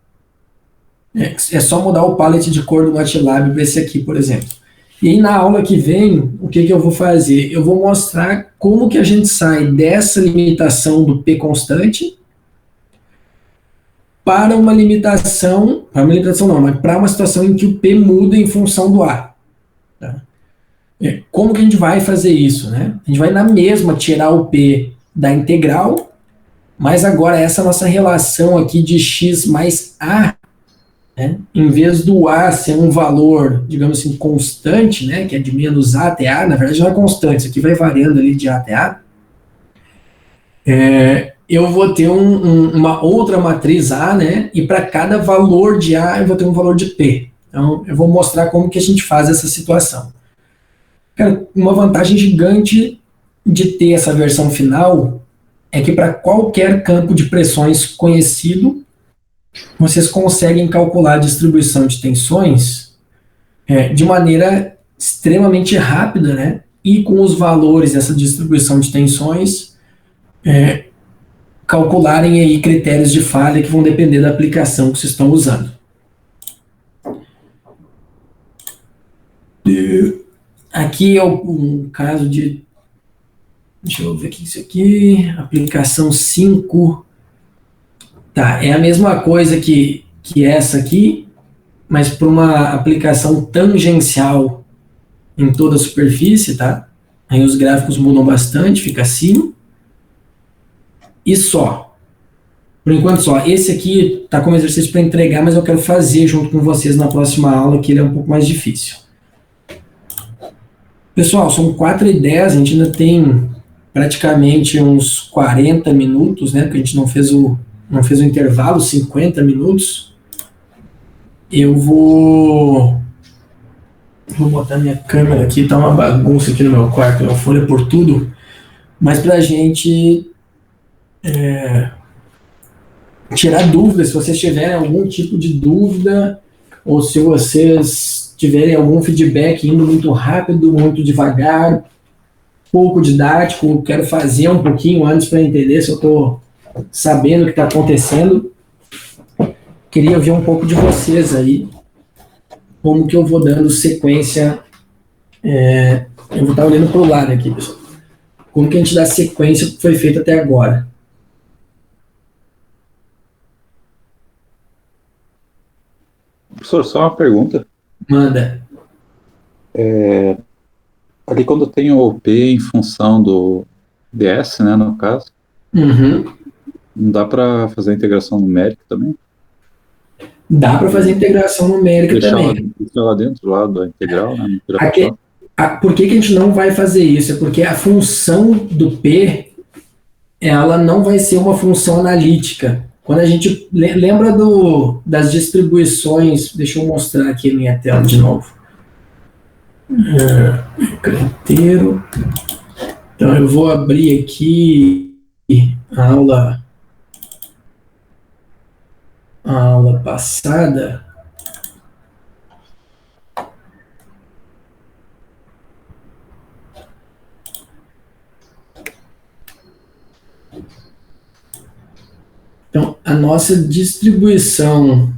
É só mudar o palette de cor do MATLAB para esse aqui, por exemplo. E aí na aula que vem, o que eu vou fazer? Eu vou mostrar como que a gente sai dessa limitação do P constante para uma limitação não, mas para uma situação em que o P muda em função do A. Tá? Como que a gente vai fazer isso, né? A gente vai na mesma tirar o P da integral, mas agora essa nossa relação aqui de x mais A, né, em vez do A ser um valor, digamos assim, constante, né, que é de menos A até A, na verdade não é constante, isso aqui vai variando ali de A até A, eu vou ter uma outra matriz A, né, e para cada valor de A eu vou ter um valor de P. Então eu vou mostrar como que a gente faz essa situação. Cara, uma vantagem gigante de ter essa versão final é que para qualquer campo de pressões conhecido, vocês conseguem calcular a distribuição de tensões de maneira extremamente rápida, né? E com os valores dessa distribuição de tensões, calcularem aí critérios de falha que vão depender da aplicação que vocês estão usando. Aqui é um caso de... Deixa eu ver aqui isso aqui. Aplicação 5... Tá, é a mesma coisa que essa aqui, mas para uma aplicação tangencial em toda a superfície, tá? Aí os gráficos mudam bastante, fica assim. E só. Por enquanto só. Esse aqui tá como exercício para entregar, mas eu quero fazer junto com vocês na próxima aula, que ele é um pouco mais difícil. Pessoal, são 4h10, a gente ainda tem praticamente uns 40 minutos, né, porque a gente não fez o intervalo, 50 minutos, eu vou botar minha câmera aqui, tá uma bagunça aqui no meu quarto, uma folha por tudo, mas para a gente tirar dúvidas, se vocês tiverem algum tipo de dúvida, ou se vocês tiverem algum feedback indo muito rápido, muito devagar, pouco didático, quero fazer um pouquinho antes para entender se eu estou sabendo o que está acontecendo. Queria ver um pouco de vocês aí, como que eu vou dando sequência. Eu vou estar olhando para o lado aqui, pessoal. Como que a gente dá sequência que foi feito até agora. Professor, só uma pergunta. Manda. Ali quando tem o OP em função do DS, né, no caso, Uhum. não dá para fazer a integração numérica também? Dá para fazer integração numérica também. Deixar lá dentro lá da integral, né? Por que a gente não vai fazer isso? É porque a função do P, ela não vai ser uma função analítica. Quando a gente lembra das distribuições, deixa eu mostrar aqui a minha tela de novo. Canteiro. Então eu vou abrir aqui a aula passada. Então, a nossa distribuição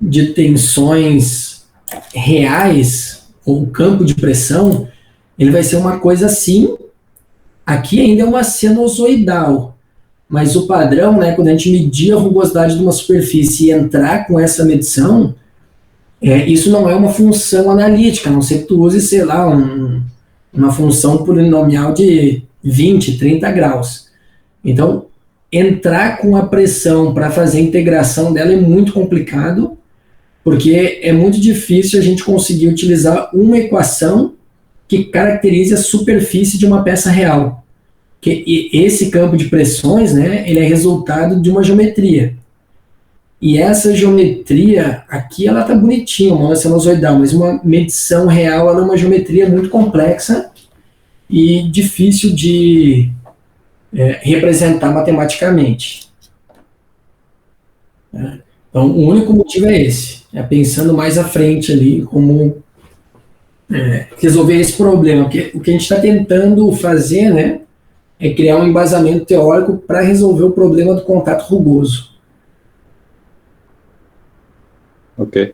de tensões reais, ou campo de pressão, ele vai ser uma coisa assim. Aqui ainda é uma sinusoidal, mas o padrão, né, quando a gente medir a rugosidade de uma superfície e entrar com essa medição, isso não é uma função analítica, a não ser que tu use, sei lá, uma função polinomial de 20, 30 graus. Então, entrar com a pressão para fazer a integração dela é muito complicado, porque é muito difícil a gente conseguir utilizar uma equação que caracterize a superfície de uma peça real. Que esse campo de pressões, né, ele é resultado de uma geometria. E essa geometria, aqui ela está bonitinha, uma onda sinusoidal, mas uma medição real ela é uma geometria muito complexa e difícil de representar matematicamente. Então, o único motivo é esse, pensando mais à frente ali, como resolver esse problema. Porque o que a gente está tentando fazer, né, é criar um embasamento teórico para resolver o problema do contato rugoso. Ok.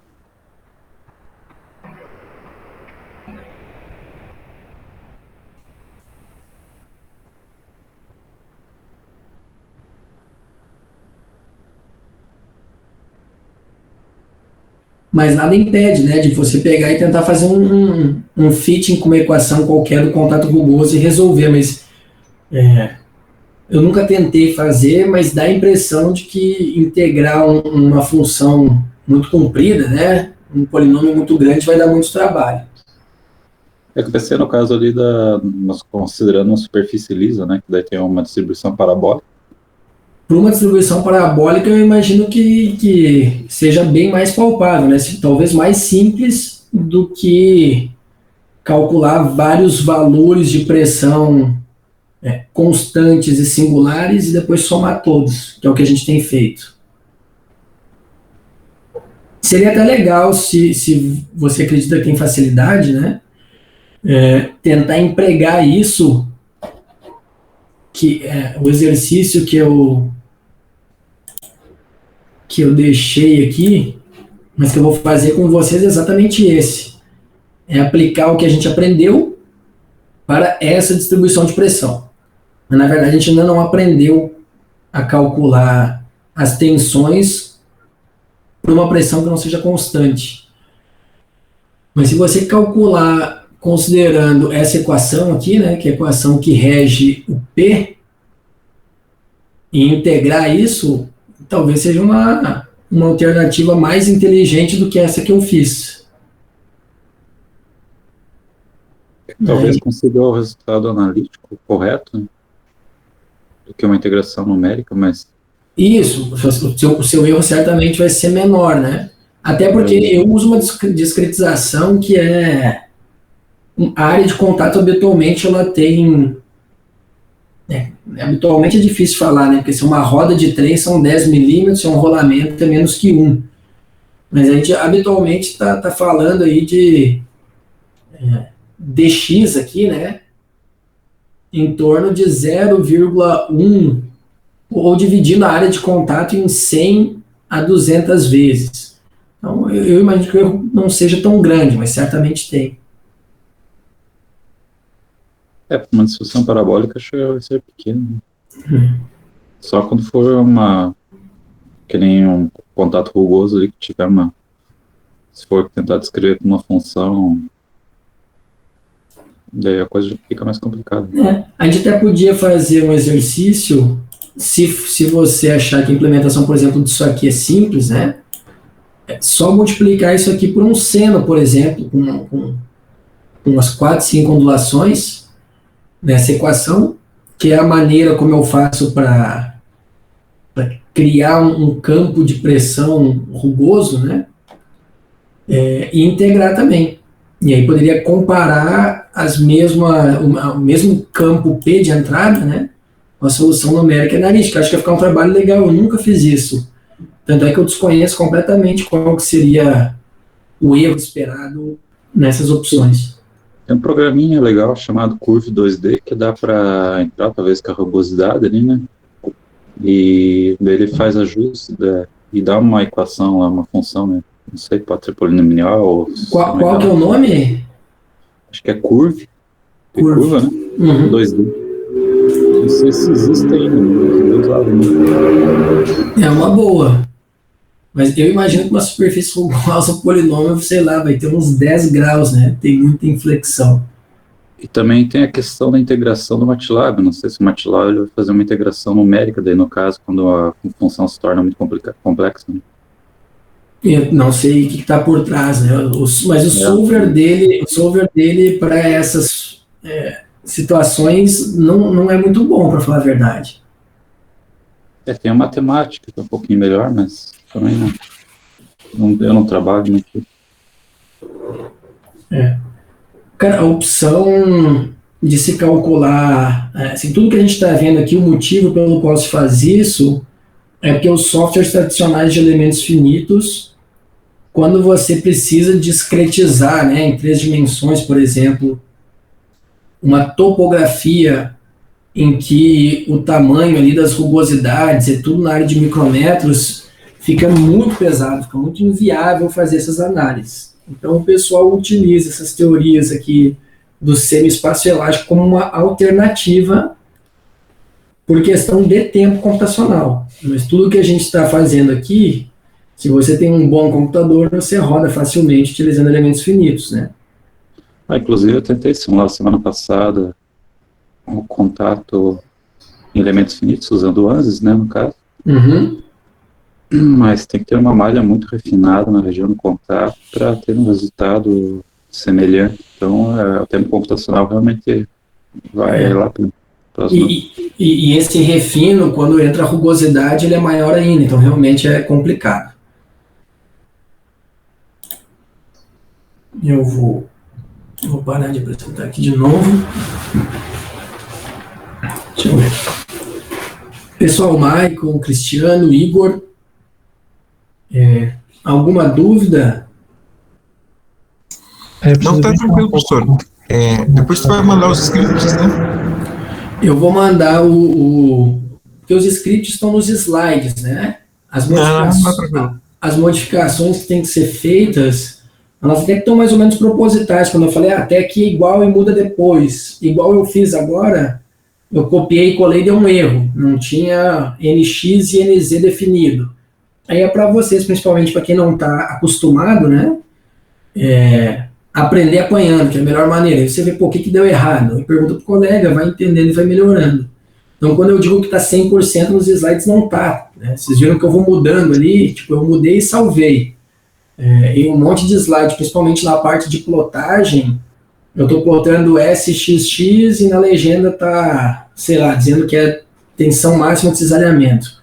Mas nada impede, né, de você pegar e tentar fazer um fitting com uma equação qualquer do contato rugoso e resolver, mas eu nunca tentei fazer, mas dá a impressão de que integrar uma função muito comprida, né, um polinômio muito grande, vai dar muito trabalho. É que eu pensei no caso ali nós considerando uma superfície lisa, né, que daí tem uma distribuição parabólica. Para uma distribuição parabólica, eu imagino que seja bem mais palpável, né? Talvez mais simples do que calcular vários valores de pressão constantes e singulares e depois somar todos, que é o que a gente tem feito. Seria até legal, se você acredita que tem facilidade, né? Tentar empregar isso, que o exercício que eu deixei aqui, mas que eu vou fazer com vocês é exatamente esse. É aplicar o que a gente aprendeu para essa distribuição de pressão. Mas, na verdade, a gente ainda não aprendeu a calcular as tensões por uma pressão que não seja constante. Mas se você calcular considerando essa equação aqui, né, que é a equação que rege o P, e integrar isso, talvez seja uma alternativa mais inteligente do que essa que eu fiz. Talvez consiga o resultado analítico correto, né, do que uma integração numérica, mas... Isso, o seu erro certamente vai ser menor, né? Até porque eu uso uma discretização que a área de contato habitualmente ela tem... habitualmente é difícil falar, né? Porque se uma roda de 3 são 10 milímetros, se um rolamento é menos que 1. Mas a gente habitualmente está falando aí de dx aqui, né? Em torno de 0,1, ou dividindo a área de contato em 100 a 200 vezes. Então, eu imagino que o erro não seja tão grande, mas certamente tem. Uma distribuição parabólica acho que vai ser pequena. Só quando for que nem um contato rugoso ali, que tiver se for tentar descrever uma função, daí a coisa fica mais complicada. A gente até podia fazer um exercício, se você achar que a implementação, por exemplo, disso aqui é simples, né? É só multiplicar isso aqui por um seno, por exemplo, com umas 4, 5 ondulações nessa equação, que é a maneira como eu faço para criar um campo de pressão rugoso, né? E integrar também. E aí poderia comparar o mesmo campo P de entrada, né, com a solução numérica e analítica. Acho que ia ficar um trabalho legal, eu nunca fiz isso. Tanto é que eu desconheço completamente qual que seria o erro esperado nessas opções. Tem um programinha legal chamado Curve 2D, que dá para entrar talvez com a rugosidade ali, né? E daí ele faz ajustes e dá uma equação lá, uma função, né? Não sei, pode ser polinomial ou... Qual que é o nome? Acho que é Curve. Curva, né? 2D. Não sei se existe ainda, né? É uma boa. Mas eu imagino que uma superfície rugosa polinômio, sei lá, vai ter uns 10 graus, né? Tem muita inflexão. E também tem a questão da integração do MATLAB. Não sei se o MATLAB vai fazer uma integração numérica, daí no caso, quando a função se torna muito complexa. Né? Eu não sei o que está por trás, né? Mas o solver dele para essas situações não é muito bom, para falar a verdade. Tem a matemática, que é um pouquinho melhor, mas também eu não trabalho muito. Cara, a opção de se calcular, assim, tudo que a gente está vendo aqui, o motivo pelo qual se faz isso é porque os softwares tradicionais de elementos finitos, quando você precisa discretizar, né, em 3 dimensões, por exemplo, uma topografia em que o tamanho ali das rugosidades é tudo na área de micrômetros, fica muito pesado, fica muito inviável fazer essas análises. Então o pessoal utiliza essas teorias aqui do semi-espaço elástico como uma alternativa por questão de tempo computacional. Mas tudo que a gente está fazendo aqui, se você tem um bom computador, você roda facilmente utilizando elementos finitos, né? Inclusive eu tentei simular semana passada o contato em elementos finitos, usando o ANSYS, né, no caso. Mas tem que ter uma malha muito refinada na região do contato para ter um resultado semelhante. Então, o tempo computacional realmente vai lá para o próximo. E esse refino, quando entra a rugosidade, ele é maior ainda. Então, realmente é complicado. Eu vou parar de apresentar aqui de novo. Deixa eu ver. Pessoal, Michael, Cristiano, Igor, alguma dúvida? Não, tá tranquilo, professor. Depois você vai mandar os scripts, né? Eu vou mandar porque os scripts estão nos slides, né? As modificações que têm que ser feitas, elas até que estão mais ou menos propositais. Quando eu falei, até aqui é igual e muda depois. Igual eu fiz agora, eu copiei e colei e deu um erro. Não tinha NX e NZ definido. Aí é para vocês, principalmente para quem não está acostumado, né? Aprender apanhando, que é a melhor maneira. Aí você vê, o que deu errado? Aí pergunta pro colega, vai entendendo e vai melhorando. Então, quando eu digo que está 100% nos slides, não está. Né? Vocês viram que eu vou mudando ali, tipo, eu mudei e salvei. E um monte de slide, principalmente na parte de plotagem, eu estou botando SXX e na legenda está, sei lá, dizendo que é tensão máxima de cisalhamento.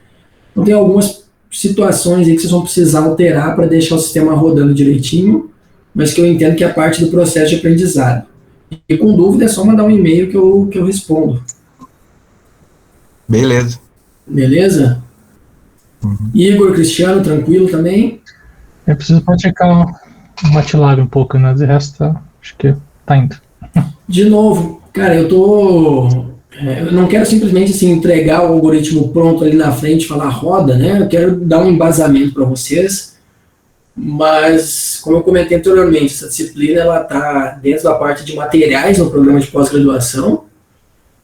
Então tem algumas situações aí que vocês vão precisar alterar para deixar o sistema rodando direitinho, mas que eu entendo que é parte do processo de aprendizado. E com dúvida é só mandar um e-mail que eu respondo. Beleza. Beleza? Igor, Cristiano, tranquilo também? Eu preciso praticar o MATLAB um pouco, né? De resto, acho que tá indo. De novo, cara, eu não quero simplesmente assim, entregar o algoritmo pronto ali na frente e falar roda, né? Eu quero dar um embasamento para vocês, mas, como eu comentei anteriormente, essa disciplina ela está dentro da parte de materiais no programa de pós-graduação.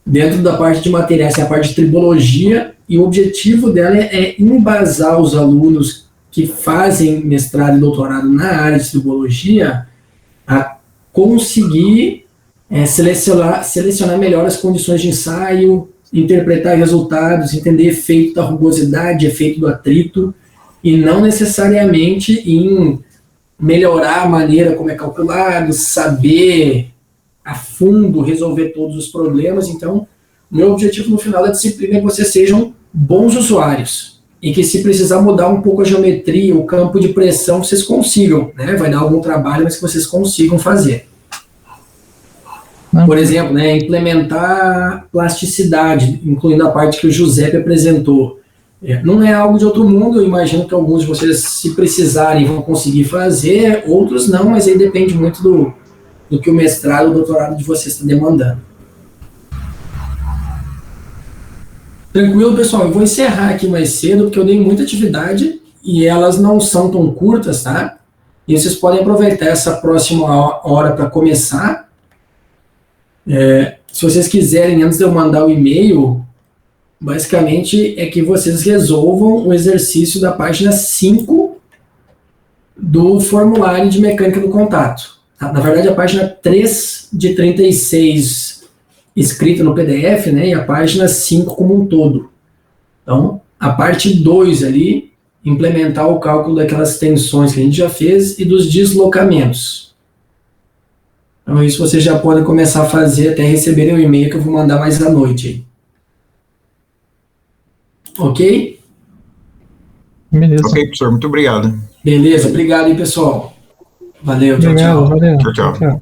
Dentro da parte de materiais tem a parte de tribologia, e o objetivo dela é embasar os alunos que fazem mestrado e doutorado na área de tribologia a conseguir selecionar melhor as condições de ensaio, interpretar resultados, entender efeito da rugosidade, efeito do atrito, e não necessariamente em melhorar a maneira como é calculado, saber a fundo resolver todos os problemas. Então, meu objetivo no final da disciplina é que vocês sejam bons usuários e que, se precisar mudar um pouco a geometria, o campo de pressão, vocês consigam, né? Vai dar algum trabalho, mas que vocês consigam fazer. Por exemplo, né, implementar plasticidade, incluindo a parte que o Giuseppe apresentou. Não é algo de outro mundo, eu imagino que alguns de vocês, se precisarem, vão conseguir fazer, outros não, mas aí depende muito do que o mestrado ou doutorado de vocês está demandando. Tranquilo, pessoal? Eu vou encerrar aqui mais cedo, porque eu dei muita atividade e elas não são tão curtas, tá? E vocês podem aproveitar essa próxima hora para começar. Se vocês quiserem, antes de eu mandar o e-mail, basicamente é que vocês resolvam o exercício da página 5 do formulário de mecânica do contato. Na verdade, a página 3 de 36 escrita no PDF, né, e a página 5 como um todo. Então, a parte 2 ali, implementar o cálculo daquelas tensões que a gente já fez e dos deslocamentos. Então, isso vocês já podem começar a fazer até receberem o e-mail que eu vou mandar mais à noite aí. Ok? Beleza. Ok, professor, muito obrigado. Beleza, obrigado aí, pessoal. Valeu, tchau, Obrigado, tchau. valeu. Tchau, tchau.